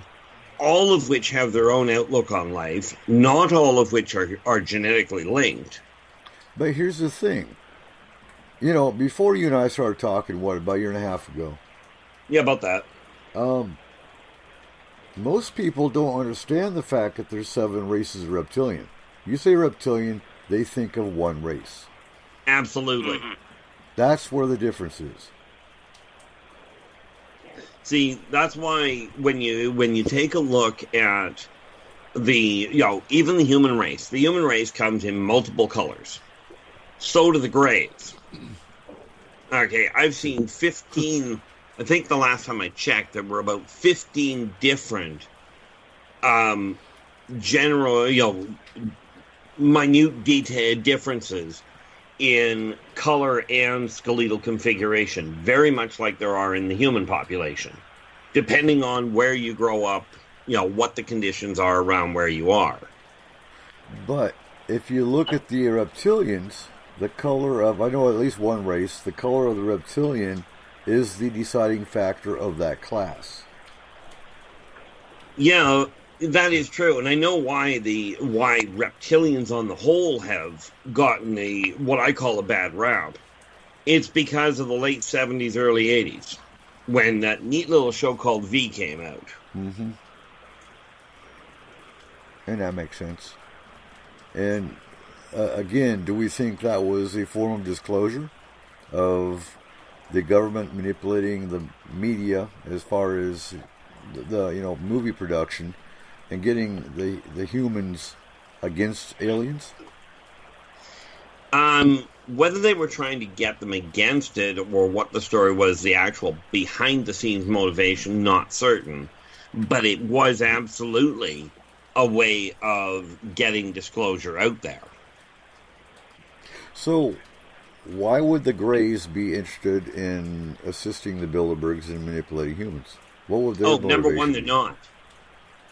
all of which have their own outlook on life, not all of which are genetically linked. But here's the thing. You know, before you and I started talking, about a year and a half ago? Yeah, about that. Most people don't understand the fact that there's 7 races of reptilian. You say reptilian, they think of one race. Absolutely. Mm-hmm. That's where the difference is. See, that's why when you take a look at even the human race comes in multiple colors. So do the Greys. Okay, I've seen 15, I think the last time I checked, there were about 15 different minute detailed differences in color and skeletal configuration, very much like there are in the human population, depending on where you grow up, what the conditions are around where you are. But if you look at the reptilians, the color of, I know at least one race, the color of the reptilian is the deciding factor of that class. Yeah, that is true, and I know why reptilians on the whole have gotten what I call a bad rap. It's because of the late 70s, early 80s, when that neat little show called V came out. Mm-hmm. And that makes sense. And again, do we think that was a form of disclosure of the government manipulating the media as far as the movie production and getting the humans against aliens? Whether they were trying to get them against it or what the story was, the actual behind-the-scenes motivation, not certain. But it was absolutely a way of getting disclosure out there. So, why would the Greys be interested in assisting the Bilderbergs in manipulating humans? What would their motivation number one, they're be? not.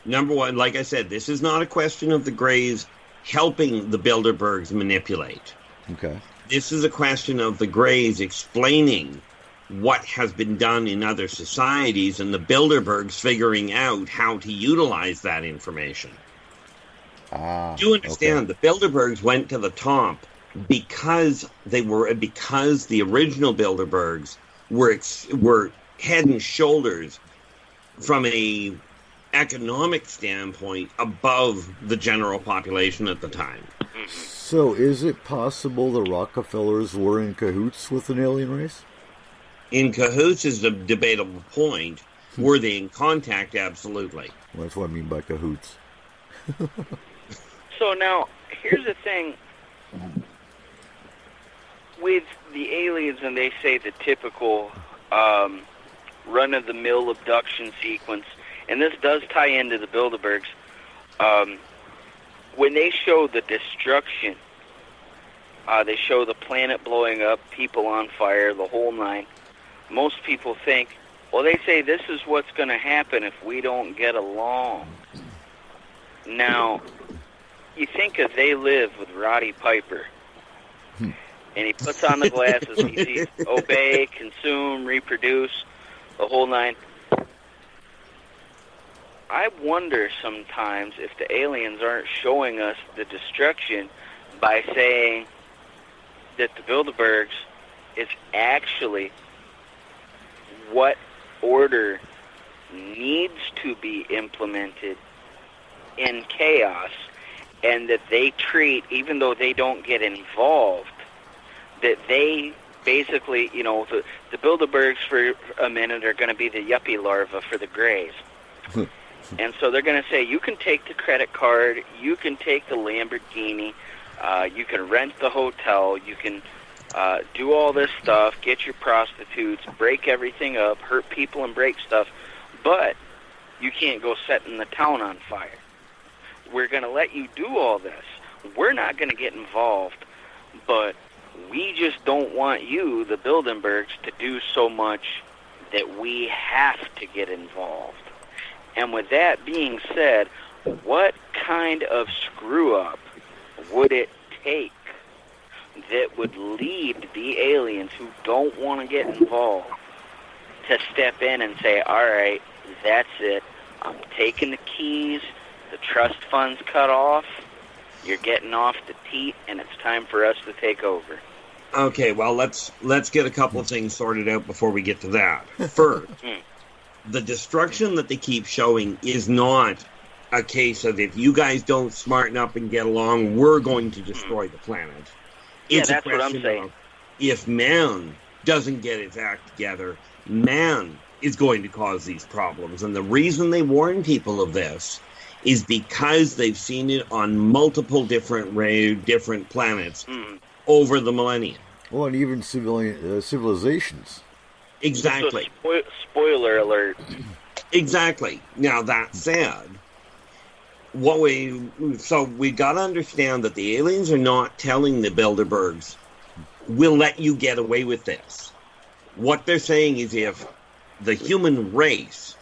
Number one, like I said, this is not a question of the Greys helping the Bilderbergs manipulate. Okay. This is a question of the Greys explaining what has been done in other societies and the Bilderbergs figuring out how to utilize that information. Do you understand? Okay. The Bilderbergs went to the top because the original Bilderbergs were head and shoulders from a economic standpoint above the general population at the time. So, is it possible the Rockefellers were in cahoots with an alien race? In cahoots is a debatable point. Were they in contact? Absolutely. Well, that's what I mean by cahoots. So now, here's the thing. With the aliens, and they say the typical run-of-the-mill abduction sequence, and this does tie into the Bilderbergs, when they show the destruction They show the planet blowing up, people on fire, the whole nine. Most people think, well, they say this is what's going to happen if we don't get along. Now, you think of They Live with Roddy Piper, and he puts on the glasses, he sees obey, consume, reproduce, the whole nine. I wonder sometimes if the aliens aren't showing us the destruction by saying that the Bilderbergs is actually what order needs to be implemented in chaos, and that they treat, even though they don't get involved, that they basically, you know, the Bilderbergs for a minute are going to be the yuppie larva for the Greys. And so they're going to say, you can take the credit card, you can take the Lamborghini, you can rent the hotel, you can do all this stuff, get your prostitutes, break everything up, hurt people and break stuff, but you can't go setting the town on fire. We're going to let you do all this. We're not going to get involved, but we just don't want you, the Bilderbergs, to do so much that we have to get involved. And with that being said, what kind of screw-up would it take that would lead the aliens who don't want to get involved to step in and say, all right, that's it. I'm taking the keys, the trust fund's cut off, you're getting off the teat, and it's time for us to take over. Okay, well, let's get a couple of things sorted out before we get to that. First, the destruction that they keep showing is not a case of if you guys don't smarten up and get along, we're going to destroy the planet. It's that's a what I'm question saying. of if man doesn't get its act together, man is going to cause these problems. And the reason they warn people of this is because they've seen it on multiple different planets over the millennia. Well, and even civilizations. Exactly. So spoiler alert. Exactly. Now, that said, we got to understand that the aliens are not telling the Bilderbergs, we'll let you get away with this. What they're saying is if the human race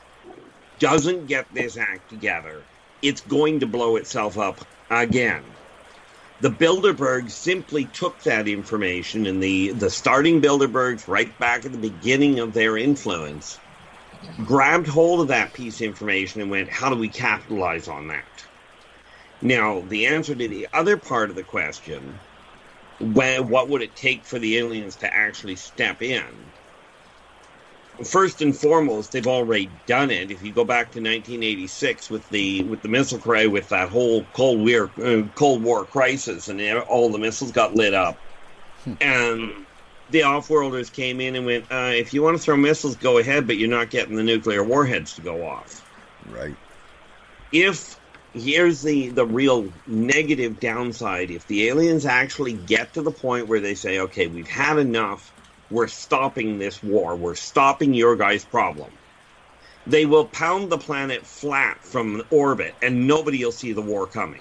doesn't get this act together, it's going to blow itself up again. The Bilderbergs simply took that information, and the starting Bilderbergs, right back at the beginning of their influence, grabbed hold of that piece of information and went, how do we capitalize on that? Now, the answer to the other part of the question, what would it take for the aliens to actually step in? First and foremost, they've already done it. If you go back to 1986 with the missile cray, with that whole Cold War crisis, and all the missiles got lit up, and the off-worlders came in and went, if you want to throw missiles, go ahead, but you're not getting the nuclear warheads to go off. Right. Here's the real negative downside. If the aliens actually get to the point where they say, okay, we've had enough, we're stopping this war, we're stopping your guys' problem, they will pound the planet flat from orbit, and nobody will see the war coming.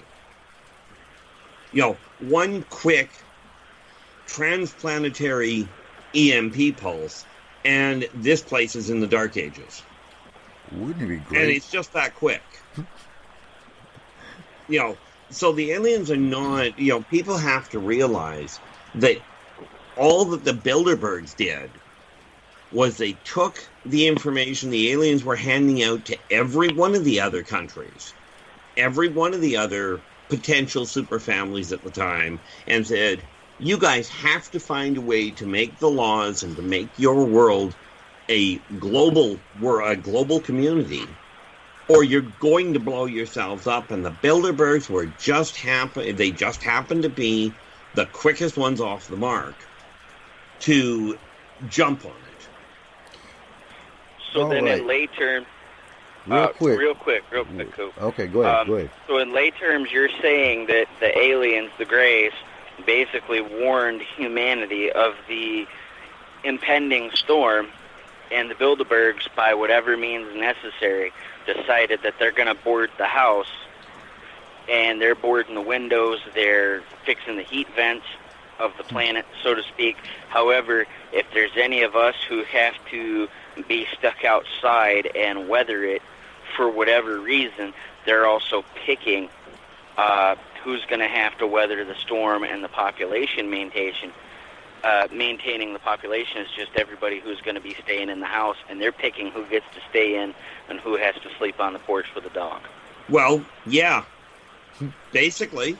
You know, one quick transplanetary EMP pulse, and this place is in the Dark Ages. Wouldn't it be great? And it's just that quick. You know, so the aliens are not, you know, people have to realize that all that the Bilderbergs did was they took the information the aliens were handing out to every one of the other countries, every one of the other potential super families at the time, and said, you guys have to find a way to make the laws and to make your world a global community, or you're going to blow yourselves up. And the Bilderbergs were just happened to be the quickest ones off the mark to jump on it. So All then right. in lay terms, Real quick, Coop. Okay, go ahead. So in lay terms, you're saying that the aliens, the Greys, basically warned humanity of the impending storm, and the Bilderbergs, by whatever means necessary, decided that they're going to board the house, and they're boarding the windows, they're fixing the heat vents, of the planet, so to speak. However, if there's any of us who have to be stuck outside and weather it for whatever reason, they're also picking who's going to have to weather the storm, and the population maintaining the population is just everybody who's going to be staying in the house, and they're picking who gets to stay in and who has to sleep on the porch with the dog. Well, yeah, basically.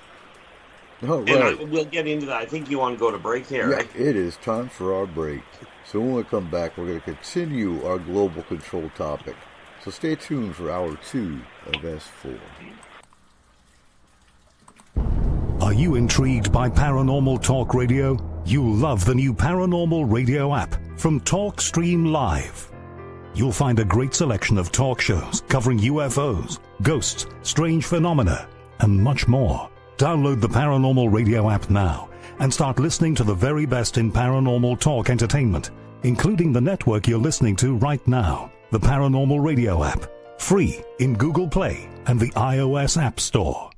All right. And we'll get into that. I think you want to go to break here, right? It is time for our break. So when we come back, we're going to continue our global control topic. So stay tuned for hour 2 of S4. Are you intrigued by Paranormal Talk Radio? You'll love the new Paranormal Radio app from TalkStream Live. You'll find a great selection of talk shows covering UFOs, ghosts, strange phenomena, and much more. Download the Paranormal Radio app now and start listening to the very best in paranormal talk entertainment, including the network you're listening to right now. The Paranormal Radio app, free in Google Play and the iOS App Store.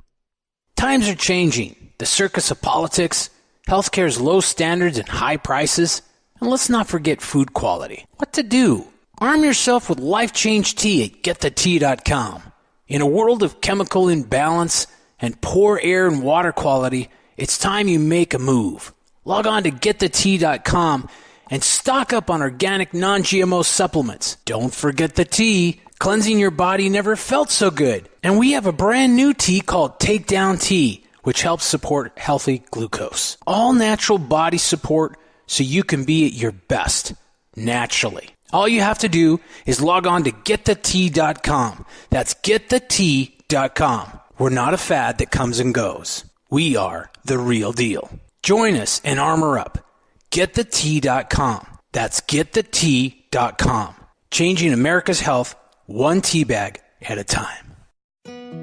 Times are changing. The circus of politics, healthcare's low standards and high prices, and let's not forget food quality. What to do? Arm yourself with Life Change Tea at GetTheTea.com. In a world of chemical imbalance and poor air and water quality, it's time you make a move. Log on to GetTheTea.com and stock up on organic non-GMO supplements. Don't forget the tea. Cleansing your body never felt so good. And we have a brand new tea called Takedown Tea, which helps support healthy glucose. All natural body support so you can be at your best, naturally. All you have to do is log on to GetTheTea.com. That's GetTheTea.com. We're not a fad that comes and goes. We are the real deal. Join us and armor up. GetTheTea.com. That's GetTheTea.com. Changing America's health one tea bag at a time.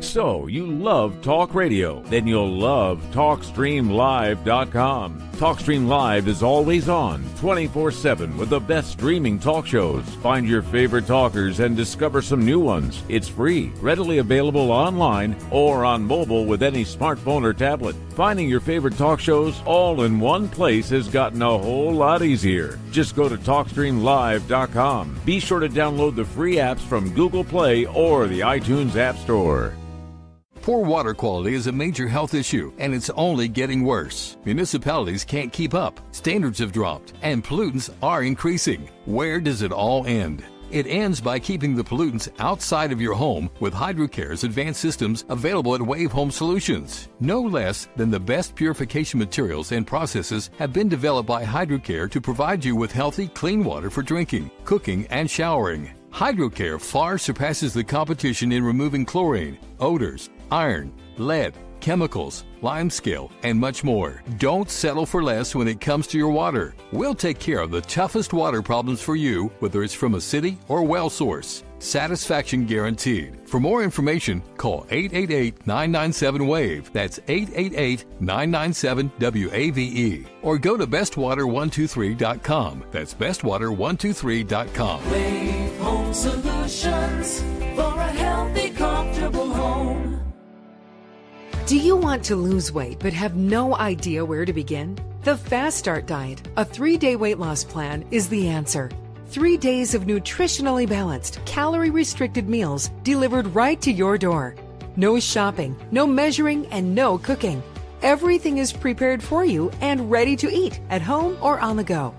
So, you love talk radio? Then you'll love TalkStreamLive.com. TalkStream Live is always on, 24/7, with the best streaming talk shows. Find your favorite talkers and discover some new ones. It's free, readily available online or on mobile with any smartphone or tablet. Finding your favorite talk shows all in one place has gotten a whole lot easier. Just go to TalkStreamLive.com. Be sure to download the free apps from Google Play or the iTunes App Store. Poor water quality is a major health issue, and it's only getting worse. Municipalities can't keep up, standards have dropped, and pollutants are increasing. Where does it all end? It ends by keeping the pollutants outside of your home with HydroCare's advanced systems available at Wave Home Solutions. No less than the best purification materials and processes have been developed by HydroCare to provide you with healthy, clean water for drinking, cooking, and showering. HydroCare far surpasses the competition in removing chlorine, odors, iron, lead, chemicals, limescale, and much more. Don't settle for less when it comes to your water. We'll take care of the toughest water problems for you, whether it's from a city or well source. Satisfaction guaranteed. For more information, call 888-997-WAVE. That's 888-997-WAVE. Or go to bestwater123.com. That's bestwater123.com. Wave Home Solutions for a healthy, comfortable home. Do you want to lose weight but have no idea where to begin? The Fast Start Diet, a 3-day weight loss plan, is the answer. 3 days of nutritionally balanced, calorie-restricted meals delivered right to your door. No shopping, no measuring, and no cooking. Everything is prepared for you and ready to eat at home or on the go.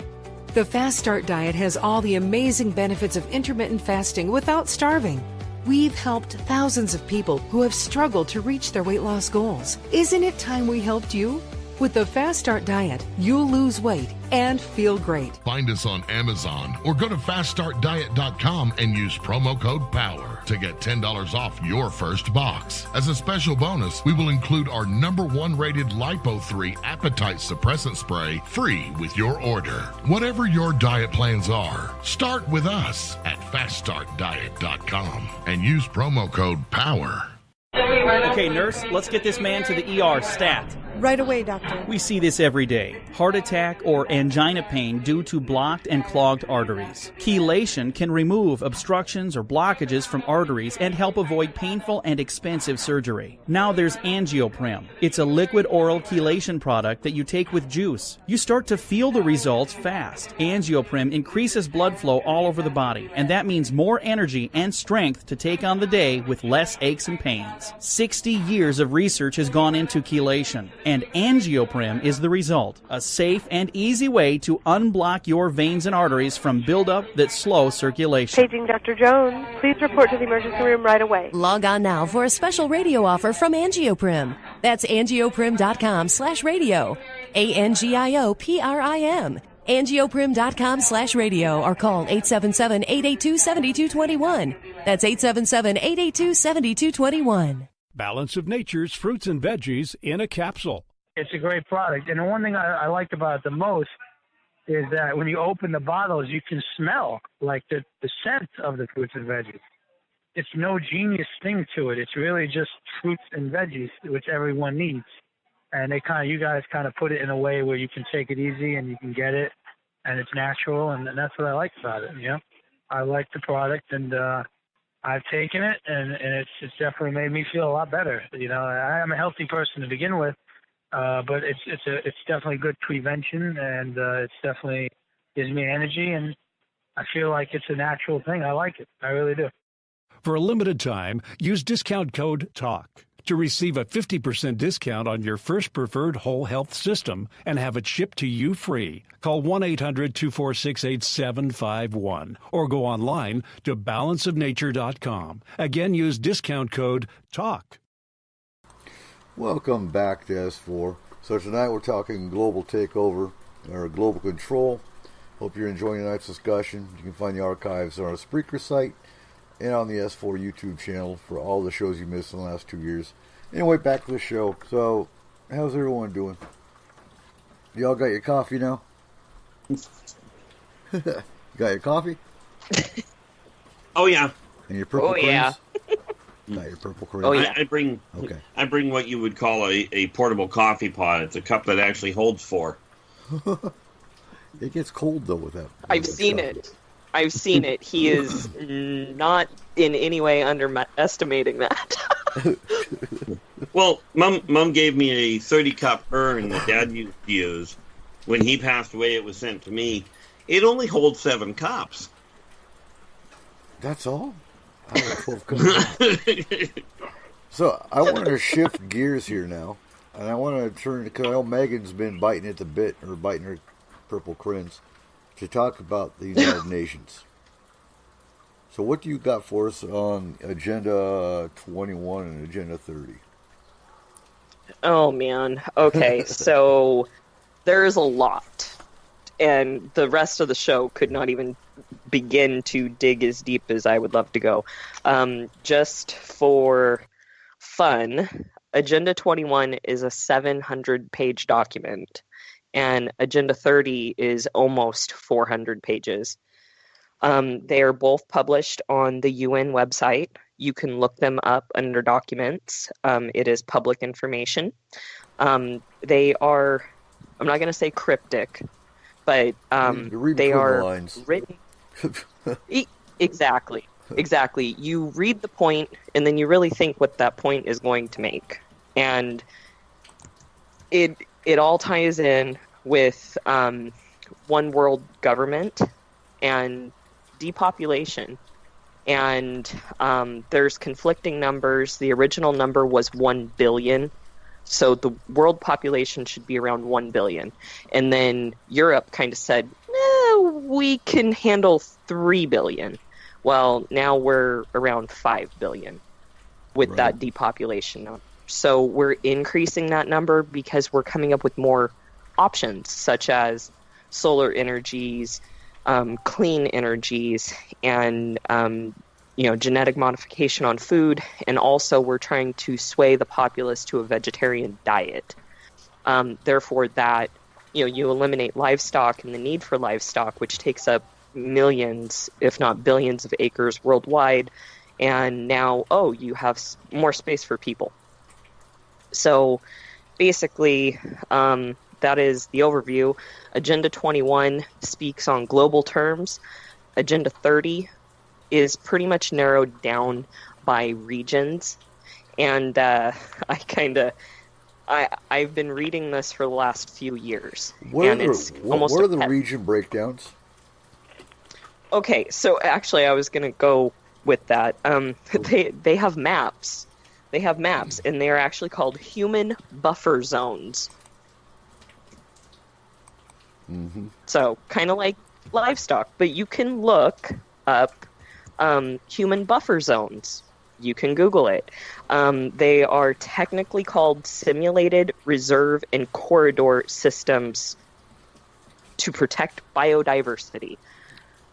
The Fast Start Diet has all the amazing benefits of intermittent fasting without starving. We've helped thousands of people who have struggled to reach their weight loss goals. Isn't it time we helped you? With the Fast Start Diet, you'll lose weight and feel great. Find us on Amazon or go to FastStartDiet.com and use promo code POWER to get $10 off your first box. As a special bonus, we will include our #1 rated Lipo3 appetite suppressant spray free with your order. Whatever your diet plans are, start with us at FastStartDiet.com and use promo code POWER. Okay, nurse, let's get this man to the ER stat. Right away, doctor. We see this every day. Heart attack or angina pain due to blocked and clogged arteries. Chelation can remove obstructions or blockages from arteries and help avoid painful and expensive surgery. Now there's Angioprim. It's a liquid oral chelation product that you take with juice. You start to feel the results fast. Angioprim increases blood flow all over the body, and that means more energy and strength to take on the day with less aches and pains. 60 years of research has gone into chelation, and Angioprim is the result. A safe and easy way to unblock your veins and arteries from buildup that slow circulation. Paging Dr. Jones. Please report to the emergency room right away. Log on now for a special radio offer from Angioprim. That's angioprim.com/radio. ANGIOPRIM. Angioprim.com/radio or call 877-882-7221. That's 877-882-7221. Balance of Nature's fruits and veggies in a capsule. It's a great product. And the one thing I liked about it the most is that when you open the bottles, you can smell like the scent of the fruits and veggies. It's no genius thing to it. It's really just fruits and veggies, which everyone needs. And you guys kind of put it in a way where you can take it easy and you can get it, and it's natural, and that's what I like about it. You know, I like the product, and I've taken it, and it's definitely made me feel a lot better. You know, I'm a healthy person to begin with, but it's definitely good prevention, and it's definitely gives me energy, and I feel like it's a natural thing. I like it. I really do. For a limited time, use discount code TALK to receive a 50% discount on your first preferred whole health system and have it shipped to you free. Call 1-800-246-8751 or go online to balanceofnature.com. Again, use discount code TALK. Welcome back to S4. So tonight we're talking global takeover or global control. Hope you're enjoying tonight's discussion. You can find the archives on our Spreaker site and on the S4 YouTube channel for all the shows you missed in the last 2 years. Anyway, back to the show. So, how's everyone doing? Y'all got your coffee now? You got your coffee? Oh, yeah. And your purple creams? Yeah. Got your purple creams? Oh, yeah. I bring what you would call a portable coffee pot. It's a cup that actually holds 4. It gets cold, though, with that. I've seen it. I've seen it. He is not in any way underestimating that. Well, Mom gave me a 30-cup urn that Dad used to use. When he passed away, it was sent to me. It only holds 7 cups. That's all? I have 12 cups. So, I want to shift gears here now. And I want to turn, because I know Megan's been biting at the bit, or biting her purple crins, to talk about the United Nations. So what do you got for us on Agenda 21 and Agenda 30? Oh, man. Okay, so there's a lot. And the rest of the show could not even begin to dig as deep as I would love to go. Just for fun, Agenda 21 is a 700-page document. And Agenda 30 is almost 400 pages. They are both published on the UN website. You can look them up under documents. It is public information. They are, I'm not going to say cryptic, but they are written. Exactly. You read the point, and then you really think what that point is going to make. And it all ties in with one world government and depopulation. And there's conflicting numbers. The original number was 1 billion. So the world population should be around 1 billion. And then Europe kind of said, we can handle 3 billion. Well, now we're around 5 billion with that depopulation number. So we're increasing that number because we're coming up with more options, such as solar energies, clean energies, and genetic modification on food. And also we're trying to sway the populace to a vegetarian diet. Therefore, that you eliminate livestock and the need for livestock, which takes up millions, if not billions, of acres worldwide. And now, you have more space for people. So basically, that is the overview. Agenda 21 speaks on global terms. Agenda 30 is pretty much narrowed down by regions. And I've been reading this for the last few years. What are the region breakdowns? Okay, so actually I was going to go with that. They have maps. They have maps, and they are actually called human buffer zones. Mm-hmm. So, kind of like livestock, but you can look up human buffer zones. You can Google it. They are technically called simulated reserve and corridor systems to protect biodiversity.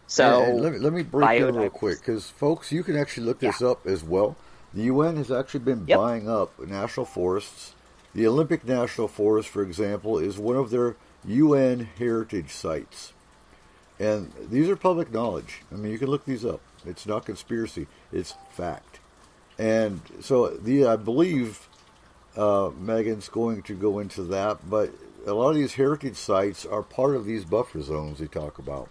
So, and let me break in real quick, because folks, you can actually look this up as well. The UN has actually been buying up national forests. The Olympic National Forest, for example, is one of their UN heritage sites. And these are public knowledge. I mean, you can look these up. It's not conspiracy. It's fact. And so I believe Megan's going to go into that, but a lot of these heritage sites are part of these buffer zones they talk about.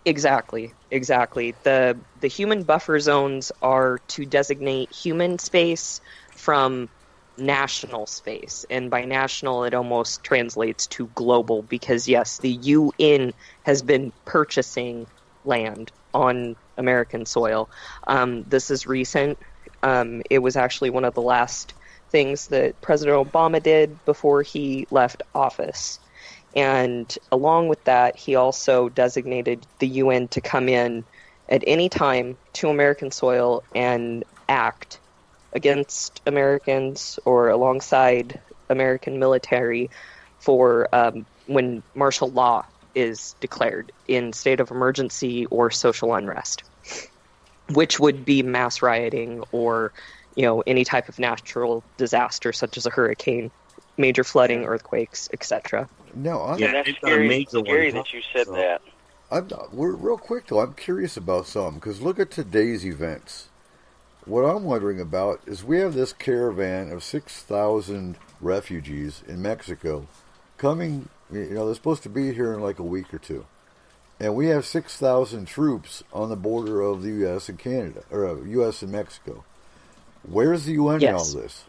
Exactly. The human buffer zones are to designate human space from national space, and by national it almost translates to global, because yes, the UN has been purchasing land on American soil. This is recent. It was actually one of the last things that President Obama did before he left office. And along with that, he also designated the UN to come in at any time to American soil and act against Americans or alongside American military for when martial law is declared in state of emergency or social unrest, which would be mass rioting or, any type of natural disaster such as a hurricane, major flooding, earthquakes, etc. No, that's scary that you said that. We're real quick though. I'm curious about something, because look at today's events. What I'm wondering about is we have this caravan of 6,000 refugees in Mexico coming. They're supposed to be here in like a week or two, and we have 6,000 troops on the border of the U.S. and Canada, or U.S. and Mexico. Where's the UN in all this?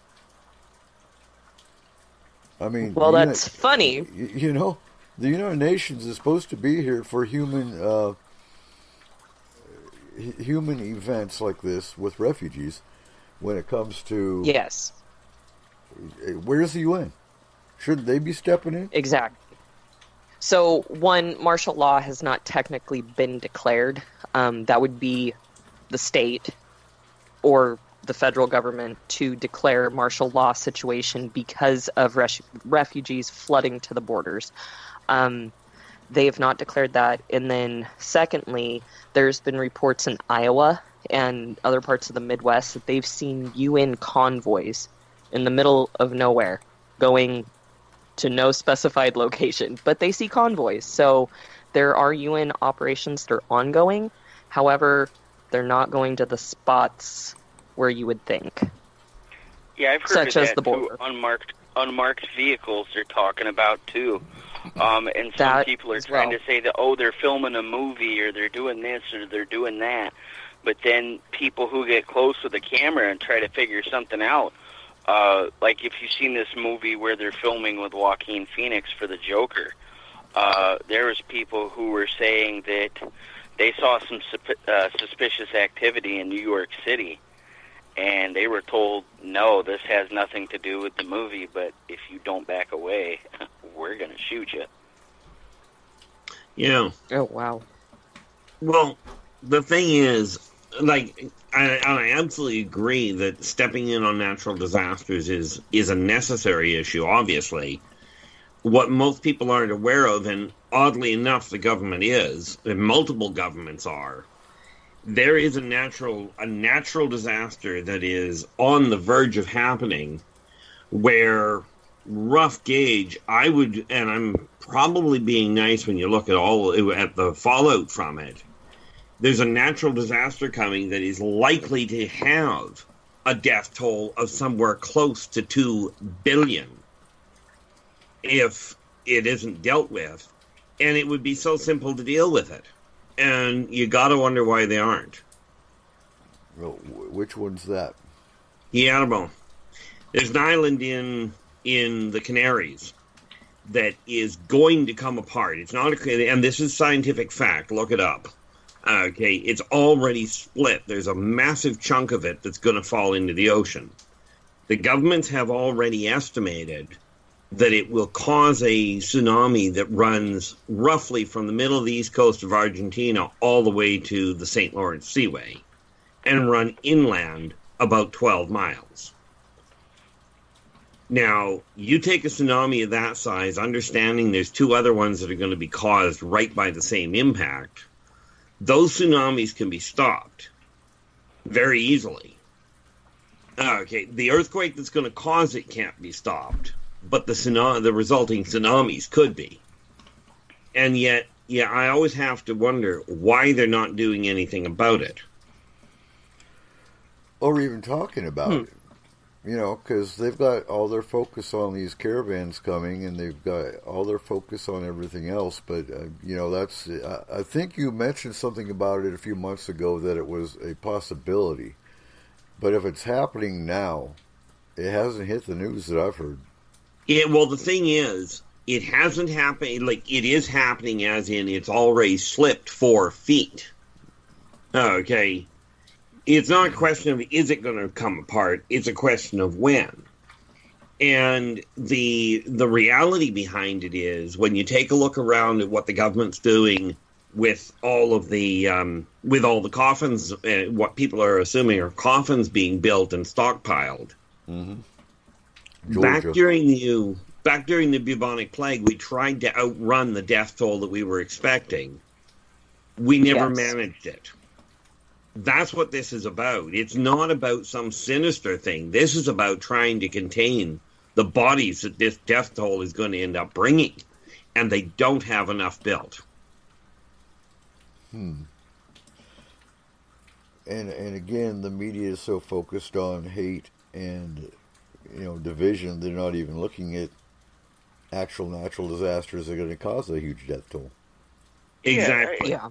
I mean, well, that's funny. The United Nations is supposed to be here for human events like this with refugees. When it comes to where's the UN? Shouldn't they be stepping in? Exactly. So, one, martial law has not technically been declared. That would be the state or the federal government to declare martial law situation because of refugees flooding to the borders. They have not declared that. And then secondly, there's been reports in Iowa and other parts of the Midwest that they've seen UN convoys in the middle of nowhere going to no specified location, but they see convoys. So there are UN operations that are ongoing. However, they're not going to the spots where you would think. Yeah, I've heard such of as that the border. Too. Unmarked vehicles they're talking about too. And some people are trying to say that, they're filming a movie or they're doing this or they're doing that. But then people who get close with the camera and try to figure something out, like if you've seen this movie where they're filming with Joaquin Phoenix for the Joker, there was people who were saying that they saw some suspicious activity in New York City. And they were told, no, this has nothing to do with the movie, but if you don't back away, we're going to shoot you. Oh, wow. Well, the thing is, I absolutely agree that stepping in on natural disasters is a necessary issue, obviously. What most people aren't aware of, and oddly enough, the government is, and multiple governments are, there is a natural disaster that is on the verge of happening where, rough gauge, I would, and I'm probably being nice when you look at the fallout from it, there's a natural disaster coming that is likely to have a death toll of somewhere close to 2 billion if it isn't dealt with. And it would be so simple to deal with it. And you got to wonder why they aren't. Well, which one's that? Hierro. There's an island in the Canaries that is going to come apart. It's not and this is scientific fact. Look it up. Okay, it's already split. There's a massive chunk of it that's going to fall into the ocean. The governments have already estimated that it will cause a tsunami that runs roughly from the middle of the east coast of Argentina all the way to the St. Lawrence Seaway and run inland about 12 miles. Now, you take a tsunami of that size, understanding there's 2 other ones that are going to be caused right by the same impact, those tsunamis can be stopped very easily. Okay, the earthquake that's going to cause it can't be stopped, but the resulting tsunamis could be. And yet, I always have to wonder why they're not doing anything about it. Or even talking about it. You know, because they've got all their focus on these caravans coming, and they've got all their focus on everything else. But, you know, that's... I think you mentioned something about it a few months ago, that it was a possibility. But if it's happening now, it hasn't hit the news that I've heard. Yeah, well, the thing is, it hasn't happened... Like, it is happening as in it's already slipped 4 feet. Okay. It's not a question of is it going to come apart, it's a question of when. And the reality behind it is, when you take a look around at what the government's doing with all of the coffins, what people are assuming are coffins being built and stockpiled. Mm-hmm. Back during the bubonic plague, we tried to outrun the death toll that we were expecting. We never managed it. That's what this is about. It's not about some sinister thing. This is about trying to contain the bodies that this death toll is going to end up bringing. And they don't have enough built. And again, the media is so focused on hate and, you know, division, they're not even looking at actual natural disasters that are going to cause a huge death toll. Exactly. Yeah.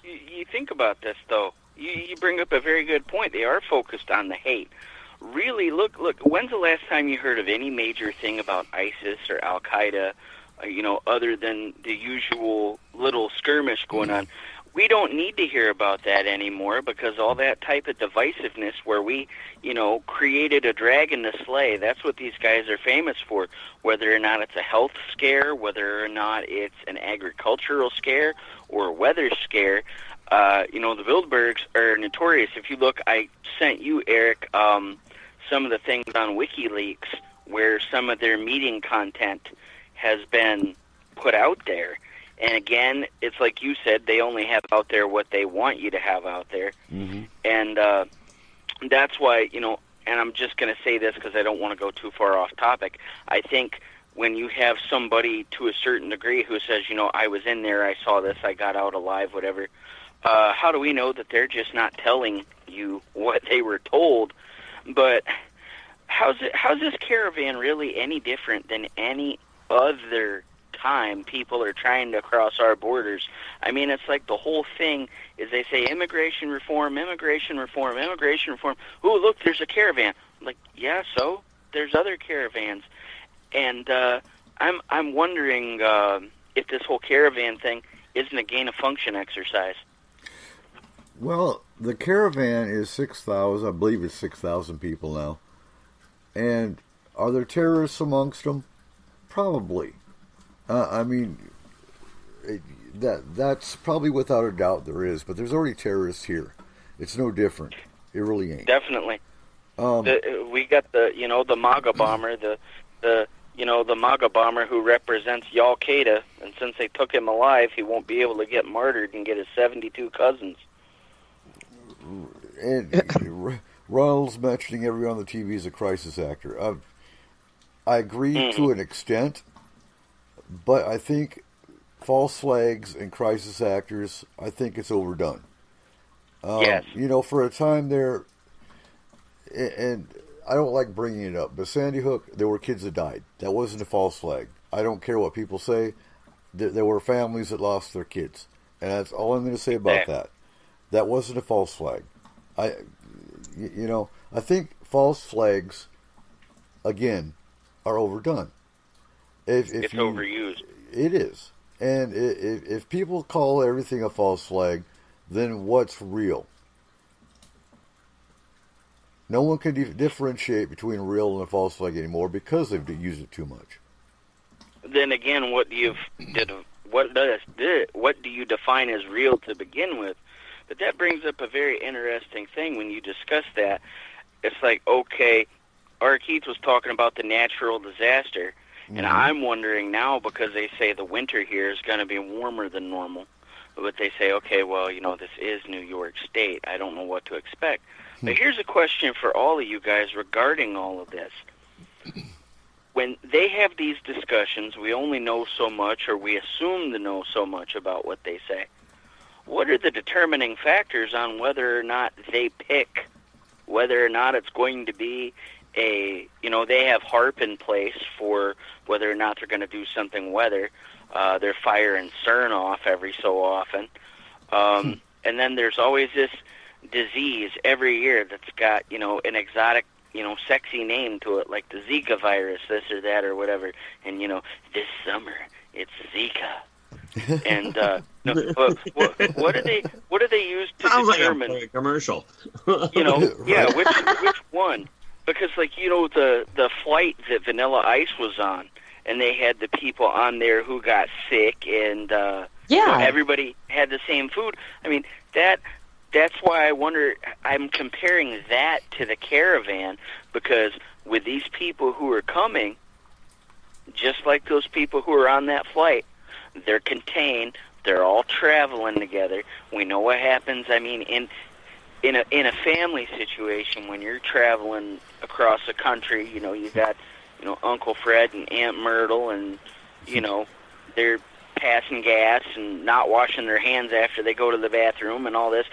You think about this, though. You bring up a very good point. They are focused on the hate. Really, look, when's the last time you heard of any major thing about ISIS or Al-Qaeda, other than the usual little skirmish going on? We don't need to hear about that anymore, because all that type of divisiveness where we, created a dragon to slay, that's what these guys are famous for. Whether or not it's a health scare, whether or not it's an agricultural scare or a weather scare, the Bilderbergs are notorious. If you look, I sent you, Eric, some of the things on WikiLeaks where some of their meeting content has been put out there. And again, it's like you said, they only have out there what they want you to have out there. Mm-hmm. And that's why, and I'm just going to say this because I don't want to go too far off topic. I think when you have somebody to a certain degree who says, I was in there, I saw this, I got out alive, whatever, how do we know that they're just not telling you what they were told? But how's this caravan really any different than any other time people are trying to cross our borders? I mean, it's like the whole thing is they say immigration reform, immigration reform, immigration reform. Oh, look, there's a caravan. I'm like, yeah, so there's other caravans. And I'm wondering if this whole caravan thing isn't a gain of function exercise. Well, the caravan is 6,000, I believe it's 6,000 people now. And are there terrorists amongst them? Probably. That's probably without a doubt there is, but there's already terrorists here. It's no different. It really ain't. Definitely. We got the MAGA bomber, the MAGA bomber who represents Al-Qaeda, and since they took him alive, he won't be able to get martyred and get his 72 cousins. And Ronald's mentioning everyone on the TV is a crisis actor. I agree to an extent, but I think false flags and crisis actors, I think it's overdone. Yes. For a time there, and I don't like bringing it up, but Sandy Hook, there were kids that died. That wasn't a false flag. I don't care what people say. There were families that lost their kids, and that's all I'm going to say about that. That wasn't a false flag. I think false flags, again, are overdone. It's overused. It is. And if people call everything a false flag, then what's real? No one can differentiate between real and a false flag anymore because they've used it too much. Then again, what do you define as real to begin with? But that brings up a very interesting thing when you discuss that. It's like, okay, Art Keith was talking about the natural disaster, and I'm wondering now, because they say the winter here is going to be warmer than normal, but they say, okay, well, this is New York State. I don't know what to expect. But here's a question for all of you guys regarding all of this. When they have these discussions, we only know so much, or we assume to know so much about what they say. What are the determining factors on whether or not they pick, whether or not it's going to be they have HARP in place for whether or not they're going to do something weather. They're firing CERN off every so often. And then there's always this disease every year that's got, an exotic, sexy name to it, like the Zika virus, this or that or whatever. And, this summer, it's Zika. And what do they use to determine? Like a commercial. Which one? Because the flight that Vanilla Ice was on, and they had the people on there who got sick, and everybody had the same food. I mean, that's why I wonder. I'm comparing that to the caravan, because with these people who are coming, just like those people who are on that flight, they're contained. They're all traveling together. We know what happens. I mean, in a family situation, when you're traveling across the country, you got Uncle Fred and Aunt Myrtle, and they're passing gas and not washing their hands after they go to the bathroom and all this.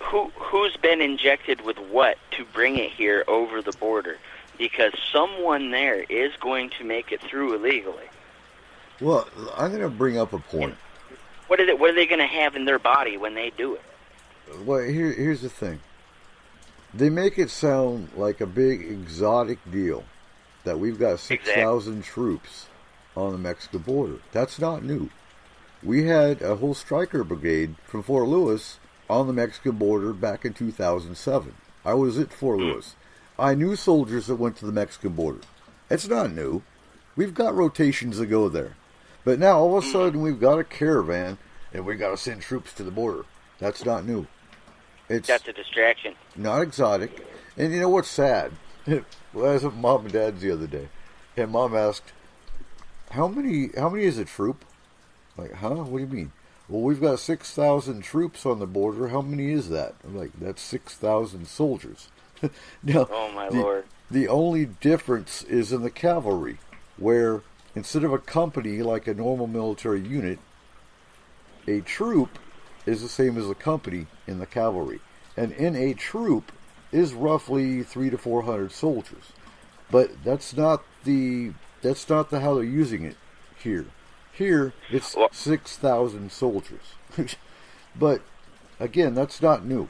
Who's been injected with what to bring it here over the border? Because someone there is going to make it through illegally. Well, I'm going to bring up a point. What are they going to have in their body when they do it? Well, here's the thing. They make it sound like a big exotic deal that we've got 6,000 troops on the Mexican border. That's not new. We had a whole striker brigade from Fort Lewis on the Mexican border back in 2007. I was at Fort Lewis. I knew soldiers that went to the Mexican border. It's not new. We've got rotations that go there. But now, all of a sudden, we've got a caravan, and we've got to send troops to the border. That's not new. That's a distraction. Not exotic. And you know what's sad? I was at Mom and Dad's the other day, and Mom asked, how many is a troop? Like, huh? What do you mean? Well, we've got 6,000 troops on the border. How many is that? I'm like, that's 6,000 soldiers. Now, oh, my Lord. The only difference is in the cavalry, where instead of a company like a normal military unit, a troop is the same as a company in the cavalry. And in a troop is roughly 300 to 400 soldiers. But that's not how they're using it here. Here, it's 6,000 soldiers. But, again, that's not new.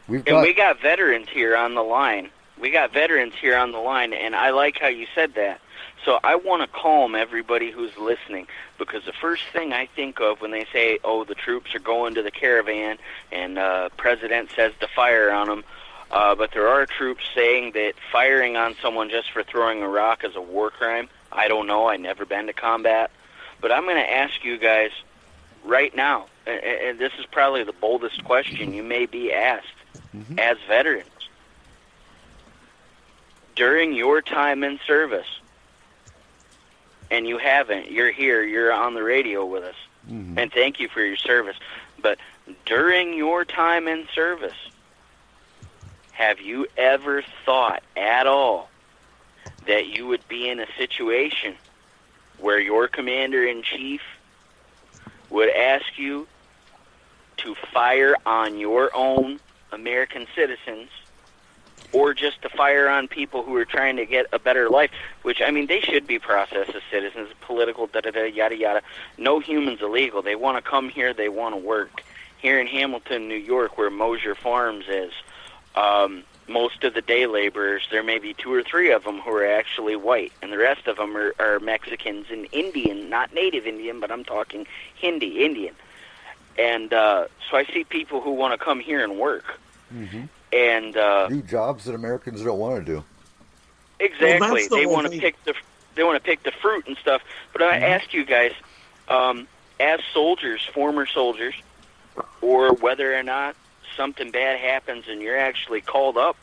We got veterans here on the line. And I like how you said that. So I want to calm everybody who's listening, because the first thing I think of when they say, oh, the troops are going to the caravan and President says to fire on them, but there are troops saying that firing on someone just for throwing a rock is a war crime. I don't know. I've never been to combat. But I'm going to ask you guys right now, and this is probably the boldest question you may be asked as veterans. During your time in service, and you haven't, you're here, you're on the radio with us, and thank you for your service. But during your time in service, have you ever thought at all that you would be in a situation where your commander-in-chief would ask you to fire on your own American citizens or just to fire on people who are trying to get a better life, which, I mean, they should be processed as citizens, political, da-da-da, yada, yada. No human's illegal. They want to come here. They want to work. Here in Hamilton, New York, where Mosier Farms is, most of the day laborers, there may be 2 or 3 of them who are actually white, and the rest of them are Mexicans and Indian, not native Indian, but I'm talking Hindi, Indian. And so I see people who want to come here and work. Mm-hmm. And do jobs that Americans don't want to do. Exactly. They want to pick the fruit and stuff. But I ask you guys, as soldiers, former soldiers, or whether or not something bad happens and you're actually called up,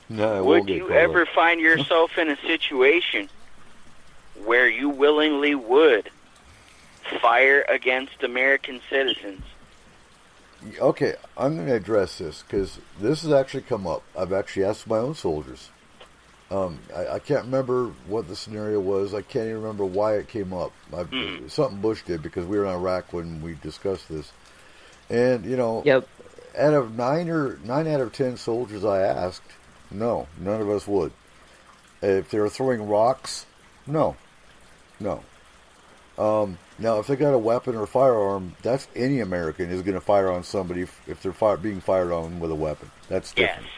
would you ever find yourself in a situation where you willingly would fire against American citizens? Okay, I'm going to address this because this has actually come up. I've actually asked my own soldiers. I can't remember what the scenario was. I can't even remember why it came up. Something Bush did because we were in Iraq when we discussed this. And, you know, out of 9 out of 10 soldiers I asked, no, none of us would. If they were throwing rocks, no. Now, if they got a weapon or firearm, that's any American is going to fire on somebody if they're being fired on with a weapon. That's different. Yes.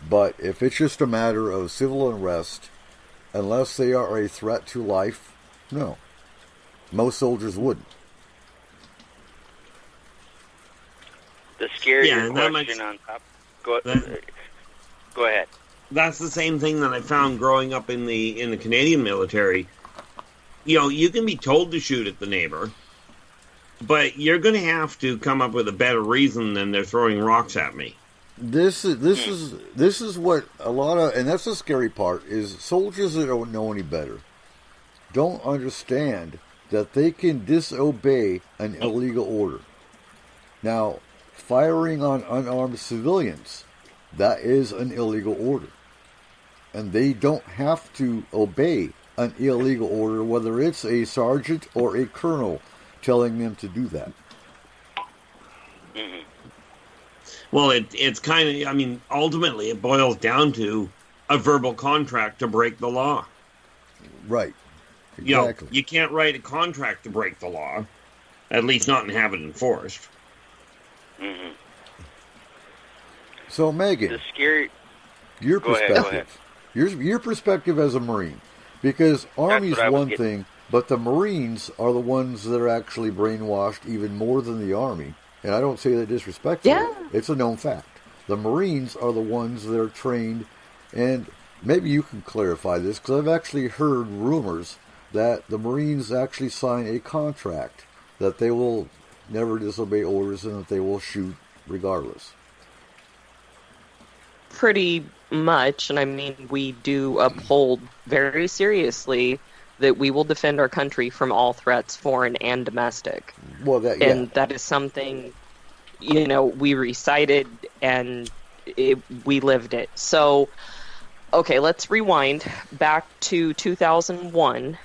But if it's just a matter of civil unrest, unless they are a threat to life, no. Most soldiers wouldn't. The scarier question on top. Go ahead. That's the same thing that I found growing up in the Canadian military. You know, you can be told to shoot at the neighbor, but you're going to have to come up with a better reason than they're throwing rocks at me. This is what a lot of, and that's the scary part, is soldiers that don't know any better don't understand that they can disobey an illegal order. Now, firing on unarmed civilians, that is an illegal order. And they don't have to obey an illegal order, whether it's a sergeant or a colonel telling them to do that. Mm-hmm. Well, it's kind of, I mean, ultimately it boils down to a verbal contract to break the law. Right. Exactly. You know, you can't write a contract to break the law, at least not and have it enforced. Mm-hmm. So, Megan, the scary... your perspective, your perspective as a Marine, because Army's one thing, but the Marines are the ones that are actually brainwashed even more than the Army. And I don't say that disrespectfully. Yeah. It's a known fact. The Marines are the ones that are trained, and maybe you can clarify this, because I've actually heard rumors that the Marines actually sign a contract that they will never disobey orders and that they will shoot regardless. Pretty much, and I mean, we do uphold very seriously that we will defend our country from all threats, foreign and domestic. Well, and that is something, you know, we recited and we lived it. So, okay, let's rewind back to 2001,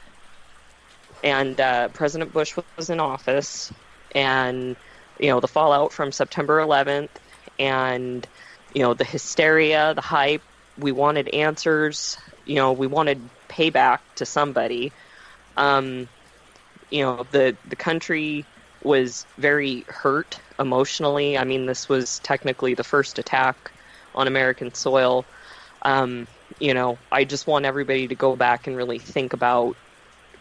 and President Bush was in office, and, you know, the fallout from September 11th, and, you know, the hysteria, the hype. We wanted answers. You know, we wanted payback to somebody. You know, the country was very hurt emotionally. I mean, this was technically the first attack on American soil. You know, I just want everybody to go back and really think about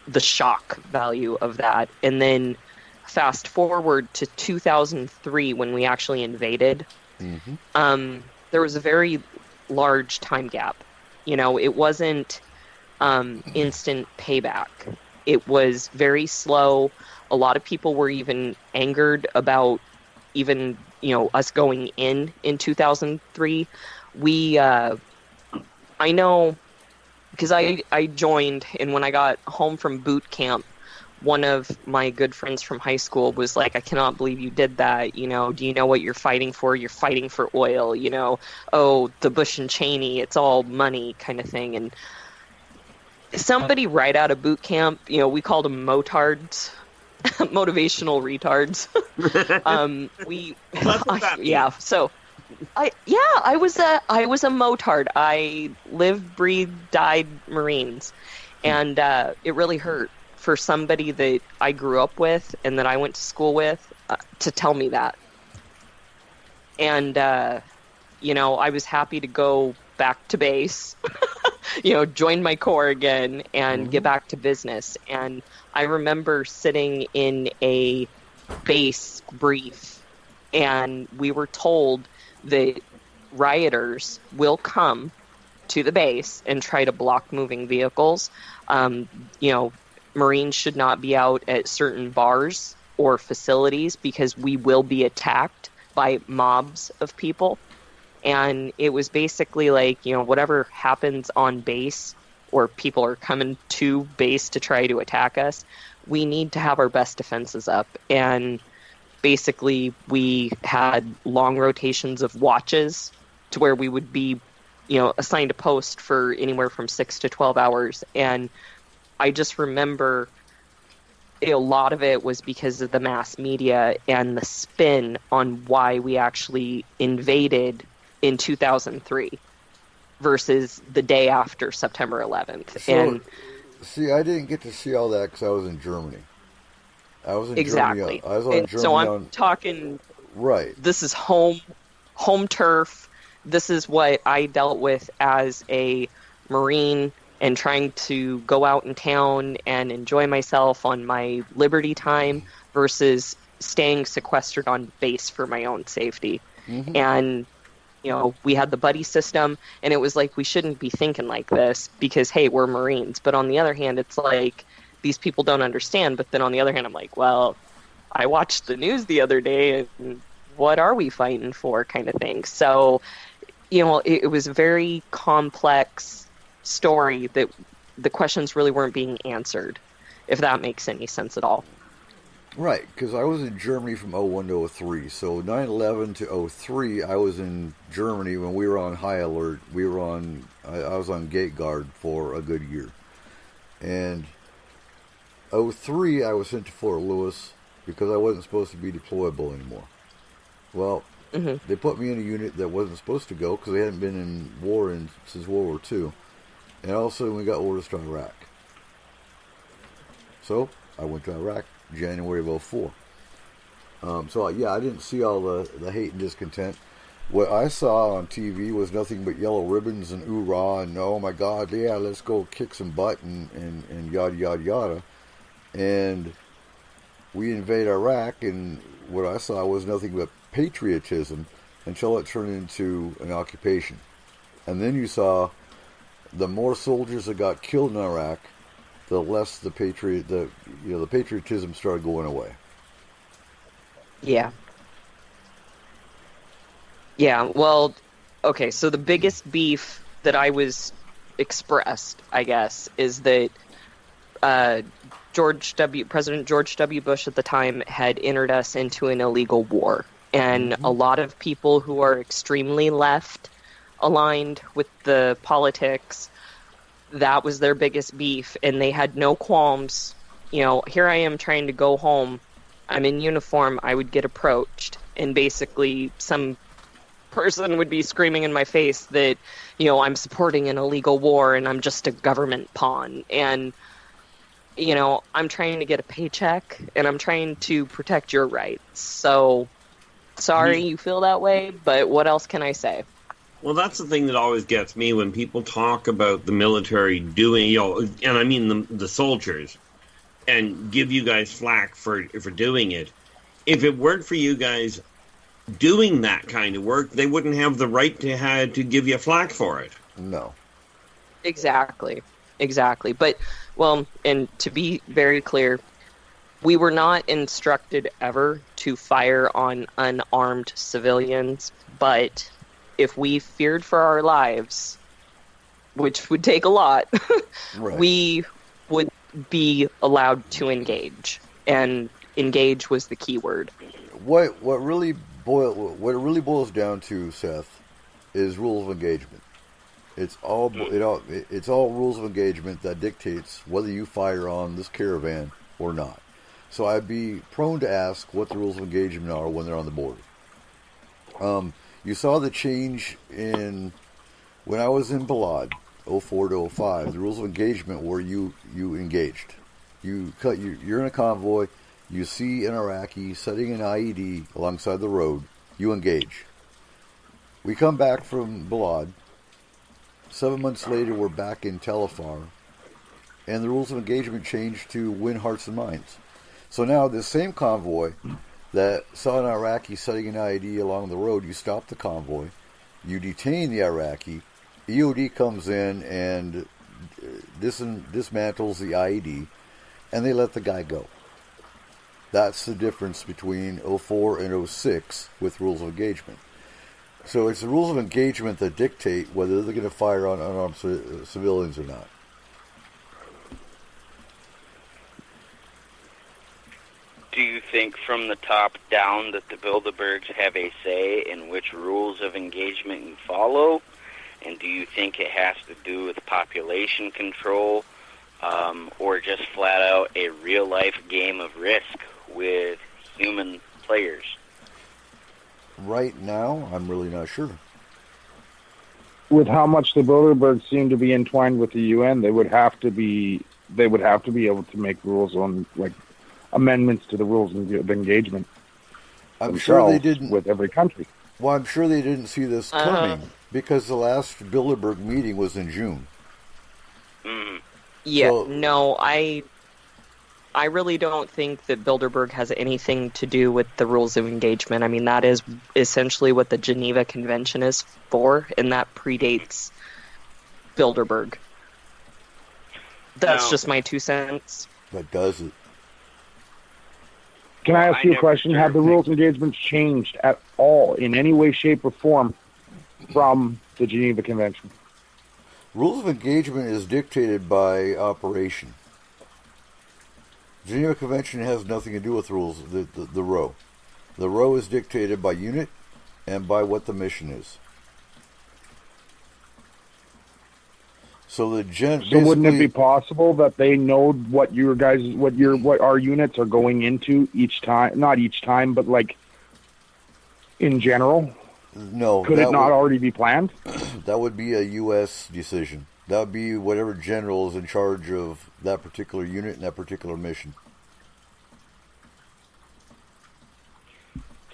the shock value of that. And then fast forward to 2003 when we actually invaded. Mm-hmm. There was a very large time gap. You know, it wasn't instant payback. It was very slow. A lot of people were even angered about even, you know, us going in 2003. I know, because I joined, and when I got home from boot camp, one of my good friends from high school was like, I cannot believe you did that. You know, do you know what you're fighting for? You're fighting for oil, you know, oh, the Bush and Cheney, it's all money kind of thing. And somebody right out of boot camp, you know, we called them motards, motivational retards. Yeah, so I was a motard. I lived, breathed, died Marines, and it really hurt for somebody that I grew up with and that I went to school with to tell me that. And I was happy to go back to base, join my corps again and get back to business. And I remember sitting in a base brief, and we were told that rioters will come to the base and try to block moving vehicles. Marines should not be out at certain bars or facilities because we will be attacked by mobs of people. And it was basically like, whatever happens on base or people are coming to base to try to attack us, we need to have our best defenses up. And basically we had long rotations of watches to where we would be, assigned a post for anywhere from 6 to 12 hours. And I just remember a lot of it was because of the mass media and the spin on why we actually invaded in 2003 versus the day after September 11th. So, see, I didn't get to see all that because I was in Germany. I was in exactly. Germany. I was on Germany. So I'm talking. Right. This is home turf. This is what I dealt with as a Marine and trying to go out in town and enjoy myself on my liberty time versus staying sequestered on base for my own safety. Mm-hmm. And we had the buddy system, and it was like, we shouldn't be thinking like this because, hey, we're Marines. But on the other hand, it's like, these people don't understand. But then on the other hand, I'm like, well, I watched the news the other day, and what are we fighting for kind of thing. So, it was a very complex story that the questions really weren't being answered, if that makes any sense at all. Right, because I was in Germany from 01 to 03. So 9/11 to 03, I was in Germany when we were on high alert. I was on gate guard for a good year. And 03, I was sent to Fort Lewis because I wasn't supposed to be deployable anymore. Well, they put me in a unit that wasn't supposed to go because they hadn't been in war since World War II. And all of a sudden, we got orders to Iraq. So I went to Iraq January of 04. I didn't see all the hate and discontent. What I saw on TV was nothing but yellow ribbons and oorah and oh my God, yeah, let's go kick some butt and yada yada yada. And we invade Iraq, and what I saw was nothing but patriotism until it turned into an occupation. And then you saw the more soldiers that got killed in Iraq, the less the patriotism started going away. Yeah. Yeah, well, okay, so the biggest beef that I was expressed, I guess, is that President George W. Bush at the time had entered us into an illegal war. And a lot of people who are extremely left aligned with the politics, that was their biggest beef, and they had no qualms. Here I am trying to go home. I'm in uniform. I would get approached, and basically some person would be screaming in my face that, I'm supporting an illegal war and I'm just a government pawn. And, I'm trying to get a paycheck and I'm trying to protect your rights. So, sorry you feel that way, but what else can I say? Well, that's the thing that always gets me when people talk about the military doing, and I mean the soldiers, and give you guys flack for doing it. If it weren't for you guys doing that kind of work, they wouldn't have the right to give you flack for it. No. Exactly. But, well, and to be very clear, we were not instructed ever to fire on unarmed civilians, but if we feared for our lives, which would take a lot, right, we would be allowed to engage. And engage was the key word. What it really boils down to, Seth, is rules of engagement. It's all rules of engagement that dictates whether you fire on this caravan or not. So I'd be prone to ask what the rules of engagement are when they're on the border. You saw the change in when I was in Balad, 04 to 05. The rules of engagement were you engaged. You're in a convoy. You see an Iraqi setting an IED alongside the road. You engage. We come back from Balad. 7 months later, we're back in Telefar, and the rules of engagement changed to win hearts and minds. So now this same convoy that saw an Iraqi setting an IED along the road, you stop the convoy, you detain the Iraqi, EOD comes in and dismantles the IED, and they let the guy go. That's the difference between 04 and 06 with rules of engagement. So it's the rules of engagement that dictate whether they're going to fire on unarmed civilians or not. Do you think from the top down that the Bilderbergs have a say in which rules of engagement you follow? And do you think it has to do with population control or just flat out a real-life game of Risk with human players? Right now, I'm really not sure. With how much the Bilderbergs seem to be entwined with the UN, they would have to be able to make rules on like amendments to the rules of engagement. I'm sure they didn't with every country. Well, I'm sure they didn't see this coming because the last Bilderberg meeting was in June. Yeah, So- no, I really don't think that Bilderberg has anything to do with the rules of engagement. I mean, that is essentially what the Geneva Convention is for, and that predates Bilderberg. That's No. just my 2 cents. But does it? Can I ask you a question? Have the rules of engagement changed at all in any way, shape, or form from the Geneva Convention? Rules of engagement is dictated by operation. Geneva Convention has nothing to do with rules, the row. The row is dictated by unit and by what the mission is. So So wouldn't it be possible that they know what our units are going into each time? Not each time, but like in general. No. Could it not already be planned? That would be a U.S. decision. That would be whatever general is in charge of that particular unit and that particular mission.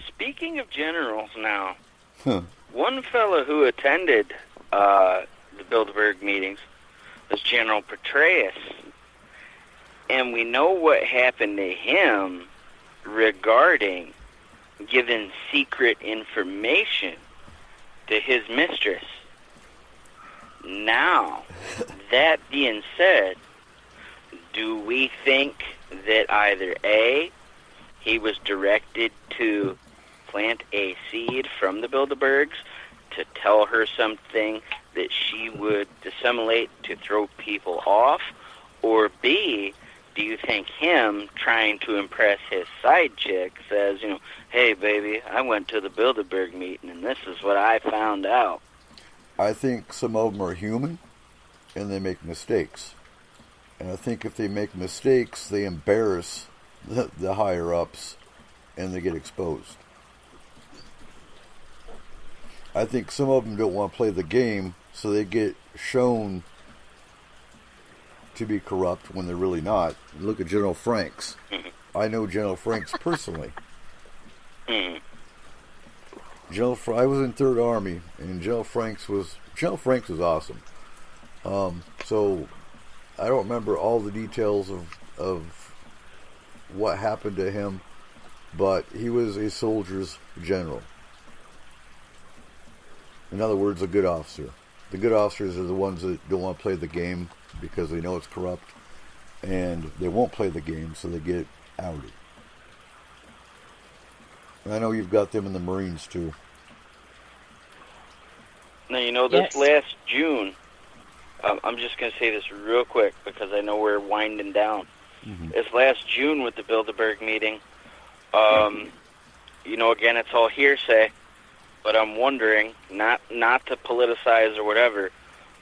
Speaking of generals now, one fellow who attended the Bilderberg meetings was General Petraeus. And we know what happened to him regarding giving secret information to his mistress. Now, that being said, do we think that either A, he was directed to plant a seed from the Bilderbergs to tell her something that she would disseminate to throw people off, or B, do you think him trying to impress his side chick says, hey, baby, I went to the Bilderberg meeting and this is what I found out? I think some of them are human and they make mistakes. And I think if they make mistakes, they embarrass the higher-ups and they get exposed. I think some of them don't want to play the game, so they get shown to be corrupt when they're really not. Look at General Franks. I know General Franks personally. I was in Third Army, and General Franks was awesome. So I don't remember all the details of what happened to him, but he was a soldier's general. In other words, a good officer. The good officers are the ones that don't want to play the game because they know it's corrupt, and they won't play the game, so they get outed. And I know you've got them in the Marines, too. Now, this last June, I'm just going to say this real quick because I know we're winding down. This last June with the Bilderberg meeting, again, it's all hearsay, but I'm wondering, not to politicize or whatever,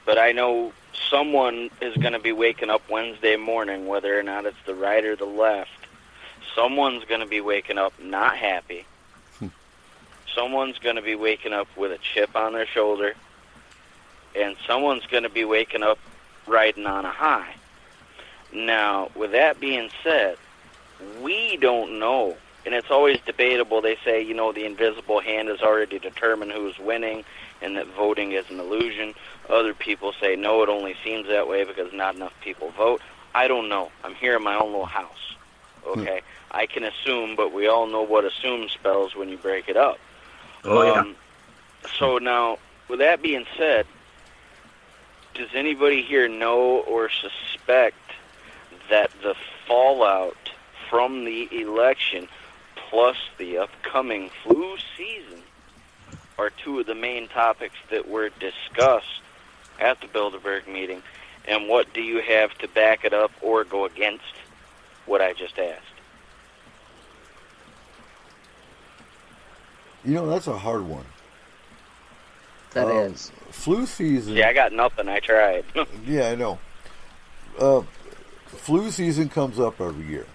but I know someone is going to be waking up Wednesday morning, whether or not it's the right or the left. Someone's going to be waking up not happy. someone's going to be waking up with a chip on their shoulder, and someone's going to be waking up riding on a high. Now, with that being said, we don't know, and it's always debatable. They say, the invisible hand has already determined who's winning and that voting is an illusion. Other people say, no, it only seems that way because not enough people vote. I don't know. I'm here in my own little house, okay? I can assume, but we all know what assume spells when you break it up. So now, with that being said, does anybody here know or suspect that the fallout from the election plus the upcoming flu season are two of the main topics that were discussed at the Bilderberg meeting? And what do you have to back it up or go against what I just asked? That's a hard one. That is. Flu season. Yeah, I got nothing. I tried. Yeah, I know. Flu season comes up every year.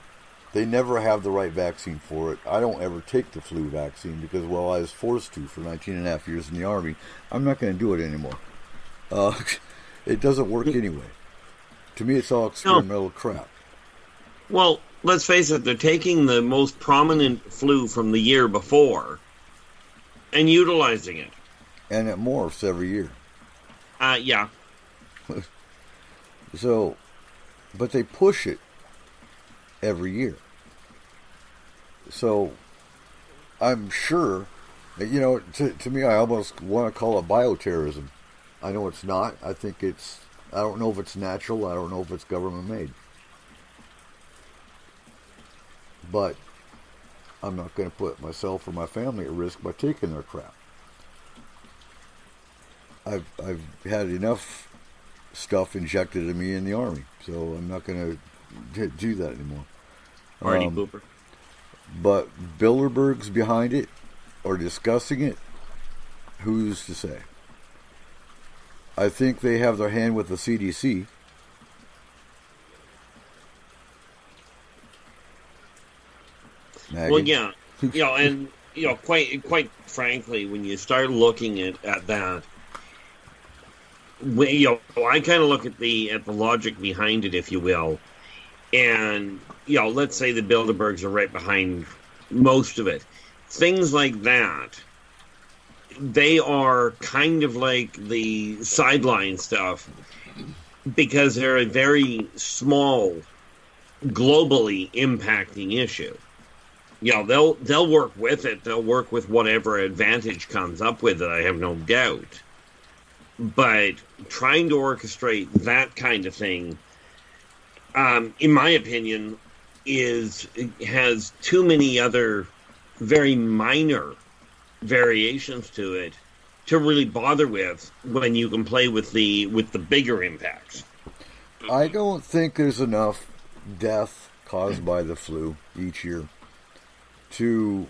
They never have the right vaccine for it. I don't ever take the flu vaccine because, I was forced to for 19 and a half years in the Army. I'm not going to do it anymore. It doesn't work anyway. To me, it's all experimental crap. Well, let's face it, they're taking the most prominent flu from the year before and utilizing it. And it morphs every year. Yeah. So, but they push it every year. So, I'm sure, to me, I almost want to call it bioterrorism. I know it's not. I don't know if it's natural. I don't know if it's government made. But I'm not going to put myself or my family at risk by taking their crap. I've had enough stuff injected in me in the Army, so I'm not going to do that anymore. Party pooper. But Bilderberg's behind it or discussing it, who's to say? I think they have their hand with the CDC. Maggie? Well, yeah, and quite frankly, when you start looking at that, I kind of look at the logic behind it, if you will, and let's say the Bilderbergs are right behind most of it. Things like that, they are kind of like the sideline stuff because they're a very small, globally impacting issue. They'll work with it. They'll work with whatever advantage comes up with it, I have no doubt. But trying to orchestrate that kind of thing, in my opinion, has too many other very minor variations to it to really bother with when you can play with the bigger impacts. I don't think there's enough death caused by the flu each year to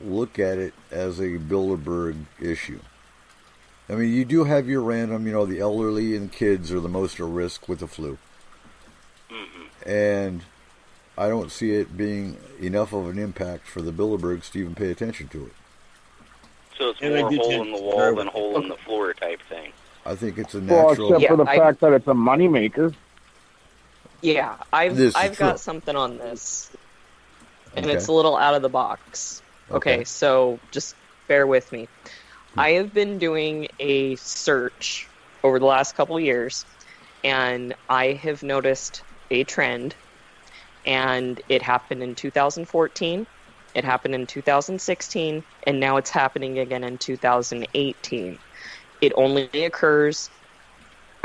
look at it as a Bilderberg issue. I mean, you do have your random, the elderly and kids are the most at risk with the flu. Mm-hmm. And I don't see it being enough of an impact for the Bilderbergs to even pay attention to it. So it's more hole in the wall than hole in the floor type thing. I think it's a natural... Well, except for the fact that it's a moneymaker. Yeah, I've got something on this. And it's a little out of the box. Okay, so just bear with me. I have been doing a search over the last couple of years, and I have noticed a trend, and it happened in 2014, it happened in 2016, and now it's happening again in 2018. It only occurs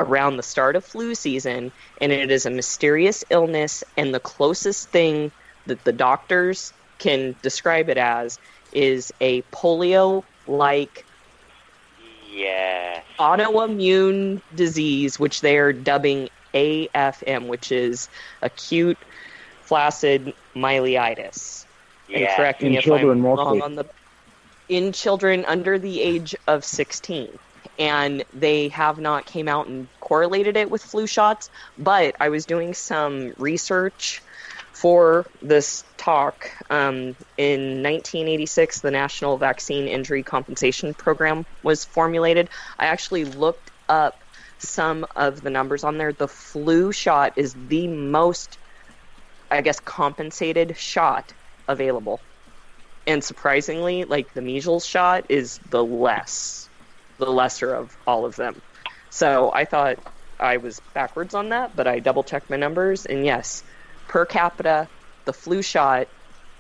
around the start of flu season, and it is a mysterious illness, and the closest thing that the doctors can describe it as is a polio-like autoimmune disease, which they are dubbing AFM, which is acute flaccid myelitis. And correct me if I'm wrong on in children under the age of 16. And they have not came out and correlated it with flu shots, but I was doing some research for this talk, in 1986, the National Vaccine Injury Compensation Program was formulated. I actually looked up some of the numbers on there. The flu shot is the most, I guess, compensated shot available. And surprisingly, like, the measles shot is the lesser of all of them. So I thought I was backwards on that, but I double-checked my numbers, and yes, per capita, the flu shot,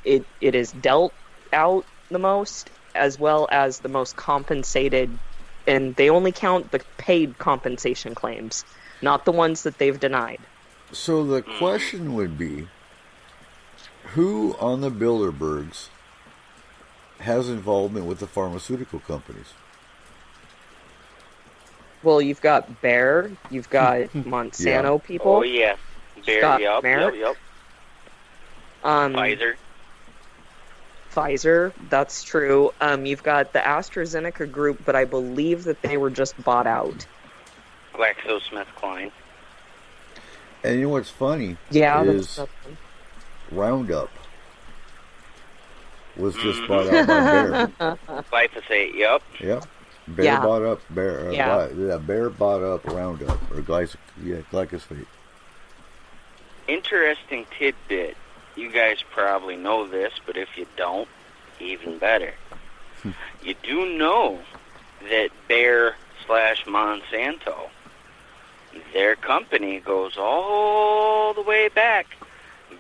it is dealt out the most, as well as the most compensated, and they only count the paid compensation claims, not the ones that they've denied. So the question would be, who on the Bilderbergs has involvement with the pharmaceutical companies? Well, you've got Bayer, you've got Monsanto people. Oh, yeah. Bayer, yep. Pfizer, that's true. You've got the AstraZeneca group, but I believe that they were just bought out. GlaxoSmithKline. And you know what's funny? Yeah, is Roundup was just bought out by Bayer. Glyphosate, yep. Yep. Bayer bought up Bayer. Yeah. Bayer bought up Roundup or glyphosate. Interesting tidbit. You guys probably know this, but if you don't, even better. You do know that Bayer/Monsanto, their company goes all the way back.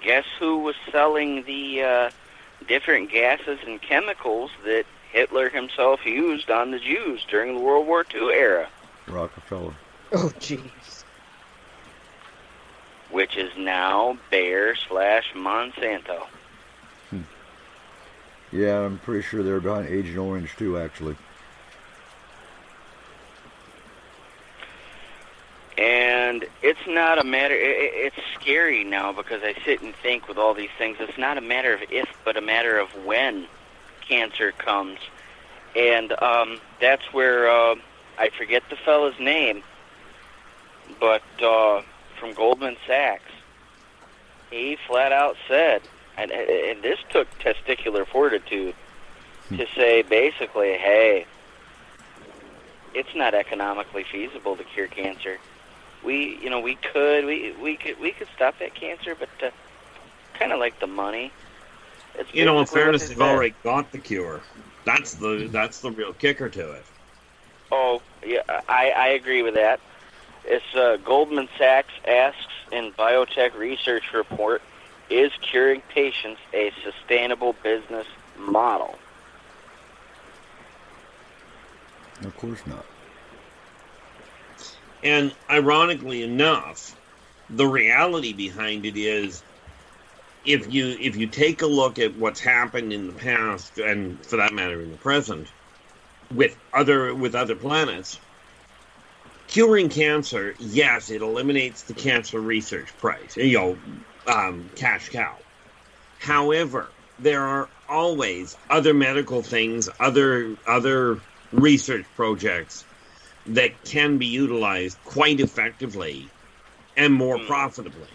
Guess who was selling the different gases and chemicals that Hitler himself used on the Jews during the World War II era? Rockefeller. Oh, jeez. Which is now Bayer/Monsanto. Yeah, I'm pretty sure they're behind Agent Orange too, actually. And it's not a matter, it's scary now because I sit and think with all these things, it's not a matter of if, but a matter of when cancer comes. And that's where, I forget the fella's name, but from Goldman Sachs, he flat out said, and this took testicular fortitude, to say basically, hey, it's not economically feasible to cure cancer. We could stop that cancer, but kind of like the money. It's in fairness, they've already got the cure. That's the real kicker to it. Oh, yeah, I agree with that. It's Goldman Sachs asks in Biotech Research Report, is curing patients a sustainable business model? Of course not. And ironically enough, the reality behind it is, if you take a look at what's happened in the past, and for that matter in the present, with other planets, curing cancer, yes, it eliminates the cancer research price, cash cow. However, there are always other medical things, other research projects that can be utilized quite effectively and more profitably.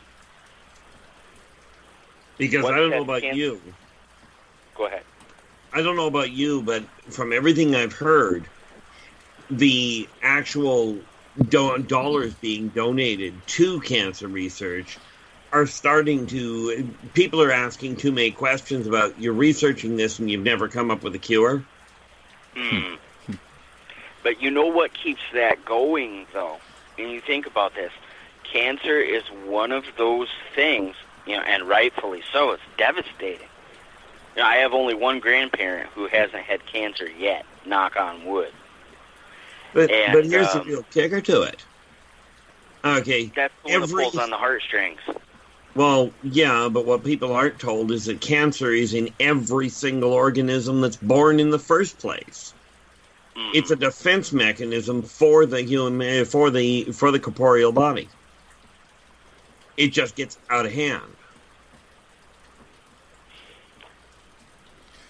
Because I don't know about you. Go ahead. I don't know about you, but from everything I've heard, the actual dollars being donated to cancer research are starting to... People are asking too many questions about, you're researching this and you've never come up with a cure? But you know what keeps that going, though? And you think about this. Cancer is one of those things, and rightfully so, it's devastating. I have only one grandparent who hasn't had cancer yet, knock on wood. But here's the real kicker to it. Okay. That's the one that pulls on the heartstrings. Well, yeah, but what people aren't told is that cancer is in every single organism that's born in the first place. It's a defense mechanism for the human, for the corporeal body. It just gets out of hand.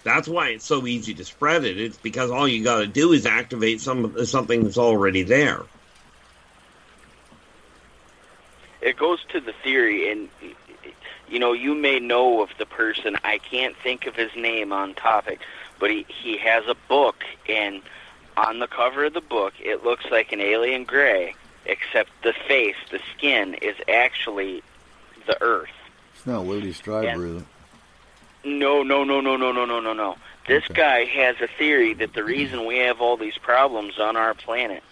That's why it's so easy to spread it. It's because all you got to do is activate something that's already there. It goes to the theory, and you may know of the person. I can't think of his name on topic, but he has a book, and on the cover of the book, it looks like an alien gray, except the face, the skin, is actually the Earth. It's not Willie Stryber, is it? No. This guy has a theory that the reason we have all these problems on our planet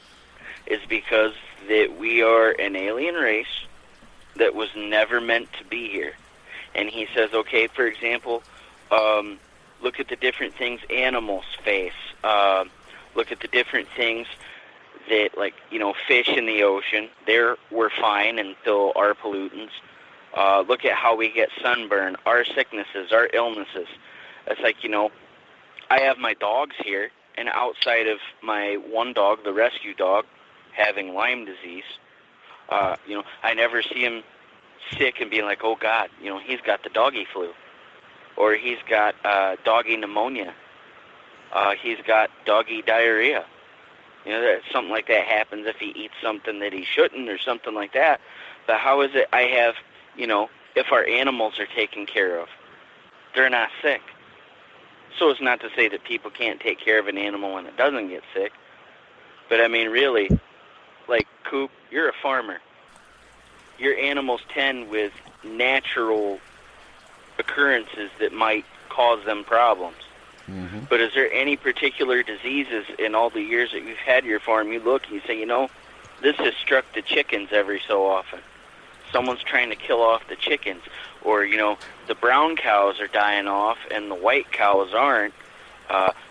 is because that we are an alien race that was never meant to be here. And he says, okay, for example, look at the different things animals face. Look at the different things that, like, fish in the ocean. We're fine until our pollutants. Look at how we get sunburn, our sicknesses, our illnesses. It's like, I have my dogs here, and outside of my one dog, the rescue dog, having Lyme disease, I never see him sick and being like, oh, God, he's got the doggy flu. Or he's got doggy pneumonia. He's got doggy diarrhea. Something like that happens if he eats something that he shouldn't or something like that. But how is it I have, if our animals are taken care of, they're not sick? So it's not to say that people can't take care of an animal when it doesn't get sick. But, I mean, really, like, Coop, you're a farmer. Your animals tend with natural occurrences that might cause them problems. Mm-hmm. But is there any particular diseases in all the years that you've had your farm, you look and you say, this has struck the chickens every so often. Someone's trying to kill off the chickens. Or, the brown cows are dying off and the white cows aren't.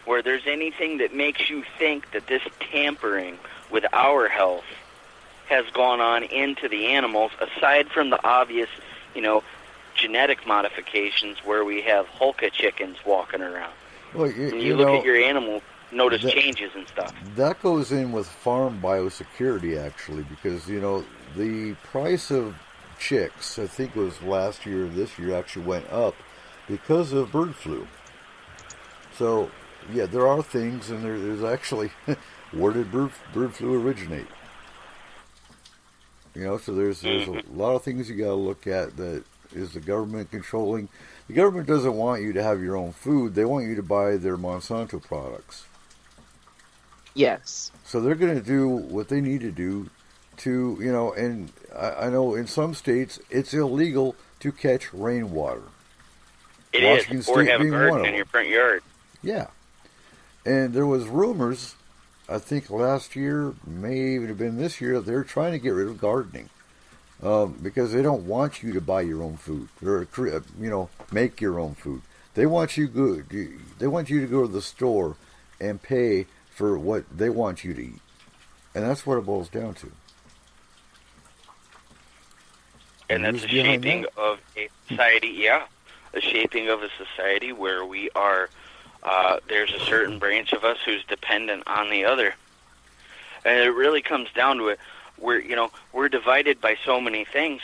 Where there's anything that makes you think that this tampering with our health has gone on into the animals, aside from the obvious, genetic modifications where we have Hulka chickens walking around. Well, you look at your animal, notice changes and stuff. That goes in with farm biosecurity, actually, because, the price of chicks, I think it was last year or this year, actually went up because of bird flu. So, yeah, there are things, and there's actually, where did bird flu originate? So there's a lot of things you got to look at. That is the government controlling. The government doesn't want you to have your own food. They want you to buy their Monsanto products. Yes. So they're going to do what they need to do to, and I know in some states it's illegal to catch rainwater. It Washington is, or State have a being one garden of in them. your front yard. Yeah. And there was rumors, I think last year, may even have been this year, they're trying to get rid of gardening. Because they don't want you to buy your own food or, make your own food. They want you to go to the store and pay for what they want you to eat. And that's what it boils down to. And that's a shaping of a society, a shaping of a society where we are, there's a certain branch of us who's dependent on the other. And it really comes down to it. We're divided by so many things.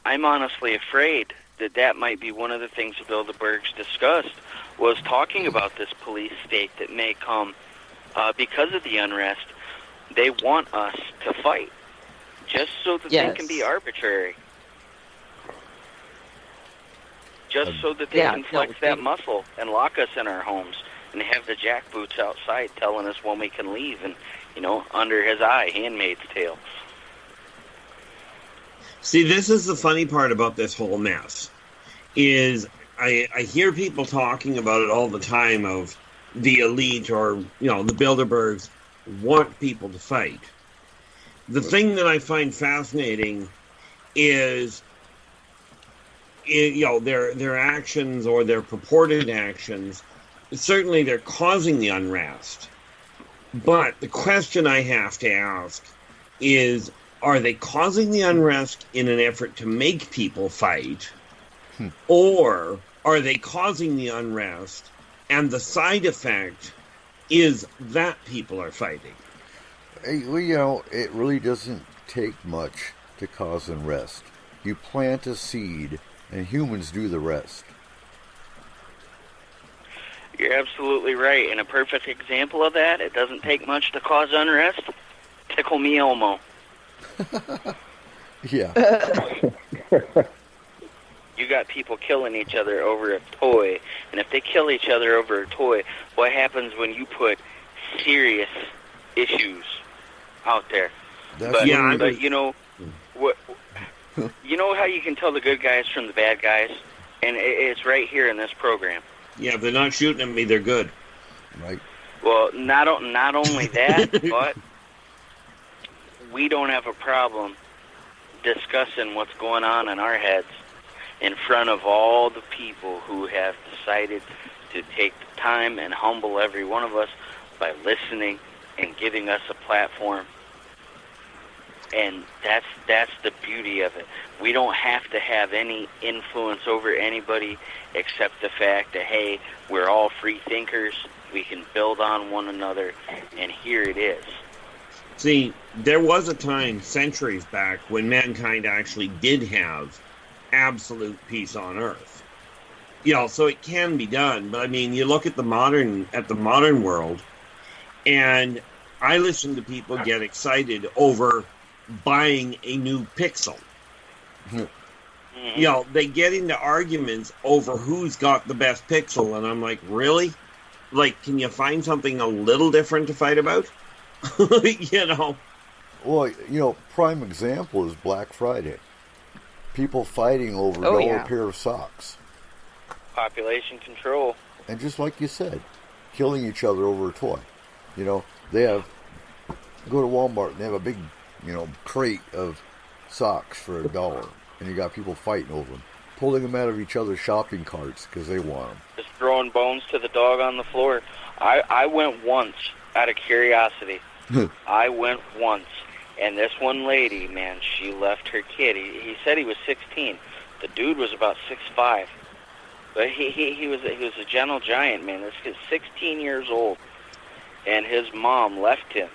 I'm honestly afraid that might be one of the things the Bilderbergs discussed, was talking about this police state that may come because of the unrest. They want us to fight just so that they can be arbitrary. Just so that they can flex that muscle and lock us in our homes and have the jackboots outside telling us when we can leave and, under his eye, Handmaid's Tale. See, this is the funny part about this whole mess, is I hear people talking about it all the time of the elite or, the Bilderbergs want people to fight. The thing that I find fascinating is, their actions or their purported actions. Certainly they're causing the unrest. But the question I have to ask is, are they causing the unrest in an effort to make people fight? Or are they causing the unrest and the side effect is that people are fighting? Well, it really doesn't take much to cause unrest. You plant a seed and humans do the rest. You're absolutely right. And a perfect example of that, it doesn't take much to cause unrest. Tickle me Elmo. Yeah. you got people killing each other over a toy. And if they kill each other over a toy, what happens when you put serious issues out there? But you know what? You know how you can tell the good guys from the bad guys, and it's right here in this program. Yeah, if they're not shooting at me, they're good. Right. Well, not only that, but we don't have a problem discussing what's going on in our heads in front of all the people who have decided to take the time and humble every one of us by listening and giving us a platform. And that's the beauty of it. We don't have to have any influence over anybody except the fact that, hey, we're all free thinkers. We can build on one another, and here it is. See, there was a time centuries back when mankind actually did have absolute peace on Earth. You know, so it can be done. But I mean, you look at the modern world, and I listen to people get excited over buying a new Pixel. You know, they get into arguments over who's got the best Pixel, and I'm like, really? Like, can you find something a little different to fight about? You know? Well, you know, prime example is Black Friday. People fighting over a pair of socks. Population control. And just like you said, killing each other over a toy. You know, go to Walmart and they have a big, crate of socks for $1, and you got people fighting over them, pulling them out of each other's shopping carts because they want them. Just throwing bones to the dog on the floor. I went once out of curiosity. I went once, and this one lady, man, she left her kid. He said he was 16. The dude was about 6'5", but he was a gentle giant, man. This kid's 16 years old, and his mom left him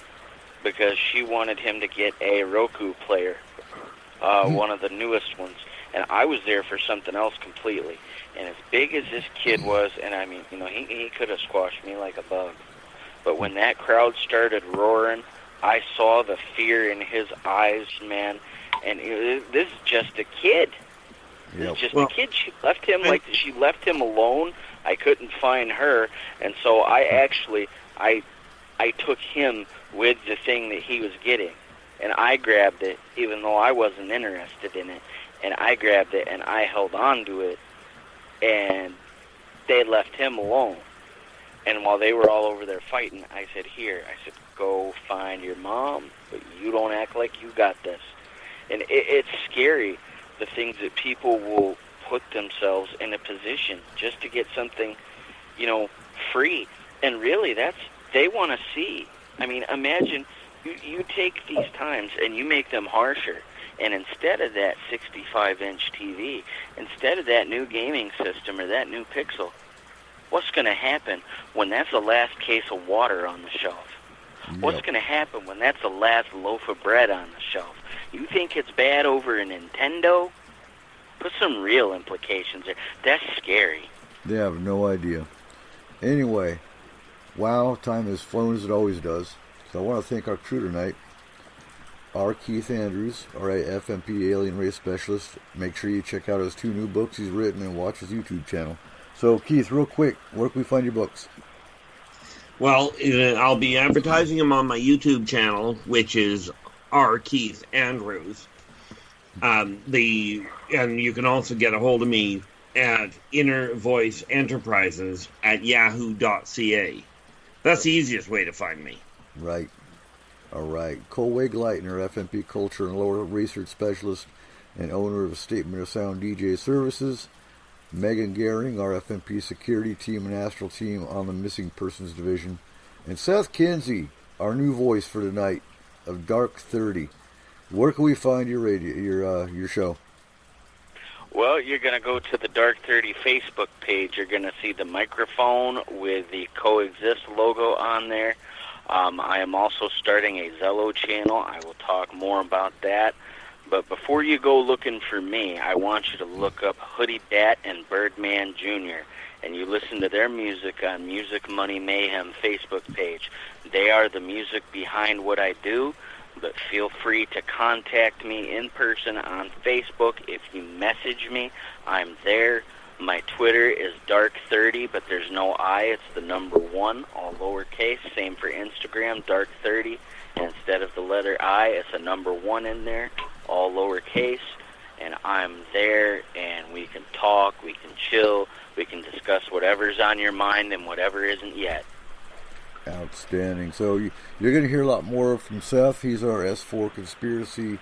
because she wanted him to get a Roku player, one of the newest ones. And I was there for something else completely. And as big as this kid was, and I mean, he could have squashed me like a bug. But when that crowd started roaring, I saw the fear in his eyes, man. And this is just a kid. This is just a kid. She left him alone. I couldn't find her, and so I took him with the thing that he was getting, and I grabbed it, even though I wasn't interested in it. And I grabbed it, and I held on to it, and they left him alone. And while they were all over there fighting, I said, go find your mom, but you don't act like you got this. And it's scary, the things that people will put themselves in a position just to get something, free. And really, they want to see. I mean, imagine you take these times and you make them harsher. And instead of that 65-inch TV, instead of that new gaming system or that new Pixel, what's going to happen when that's the last case of water on the shelf? Yep. What's going to happen when that's the last loaf of bread on the shelf? You think it's bad over a Nintendo? Put some real implications there. That's scary. They have no idea. Anyway, wow, time has flown as it always does. So I want to thank our crew tonight. R. Keith Andrews, our FMP Alien Race Specialist. Make sure you check out his 2 new books he's written and watch his YouTube channel. So, Keith, real quick, where can we find your books? Well, I'll be advertising them on my YouTube channel, which is R. Keith Andrews. And you can also get a hold of me at Inner Voice Enterprises at yahoo.ca. That's the easiest way to find me. Right. All right. Colweg Leitner, FMP Culture and Lore Research Specialist and owner of Statement of Sound DJ Services. Megan Gehring, our FMP Security Team and Astral Team on the Missing Persons Division. And Seth Kinsey, our new voice for tonight of Dark 30. Where can we find your show? Well, you're going to go to the Dark 30 Facebook page. You're going to see the microphone with the Coexist logo on there. I am also starting a Zello channel. I will talk more about that. But before you go looking for me, I want you to look up Hoodie Bat and Birdman Jr., and you listen to their music on Music Money Mayhem Facebook page. They are the music behind what I do. but feel free to contact me in person on Facebook. If you message me, I'm there. My Twitter is Dark30, but there's no I. It's the number 1, all lowercase. Same for Instagram, Dark30. And instead of the letter I, it's a number 1 in there, all lowercase. And I'm there, and we can talk, we can chill, we can discuss whatever's on your mind and whatever isn't yet. Outstanding. So you're going to hear a lot more from Seth. He's our S4 conspiracy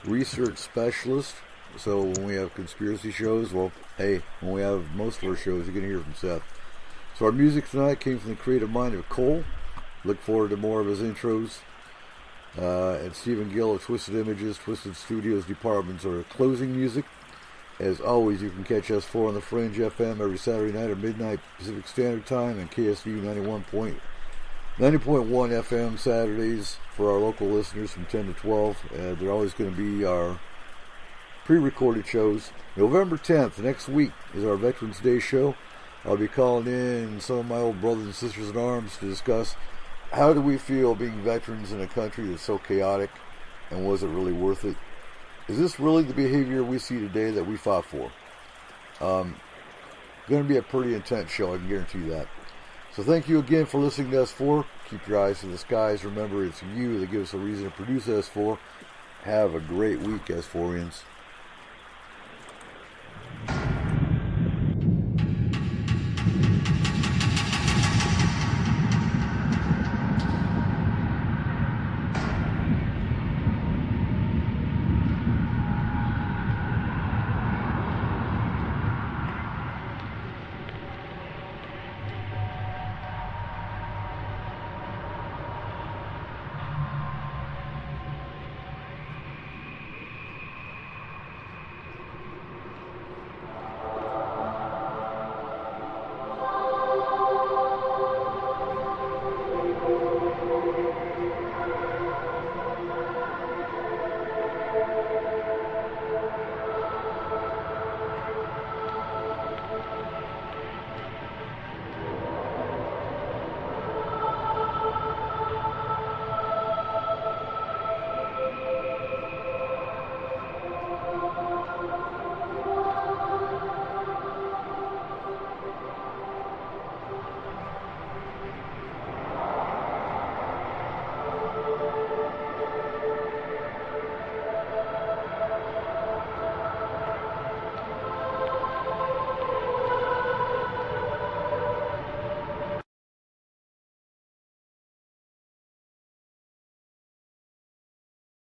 research specialist. So when we have conspiracy shows, well, hey, when we have most of our shows, you're going to hear from Seth. So our music tonight came from the creative mind of Cole. Look forward to more of his intros. And Stephen Gill of Twisted Images, Twisted Studios departments are closing music. As always, you can catch us 4 on the Fringe FM every Saturday night at midnight Pacific Standard Time and KSU 90.1 FM Saturdays for our local listeners from 10 to 12. They're always going to be our pre-recorded shows. November 10th, next week, is our Veterans Day show. I'll be calling in some of my old brothers and sisters in arms to discuss how do we feel being veterans in a country that's so chaotic, and was it really worth it? Is this really the behavior we see today that we fought for? Going to be a pretty intense show, I can guarantee you that. So thank you again for listening to S4. Keep your eyes to the skies. Remember, it's you that gives us a reason to produce S4. Have a great week, S4ians.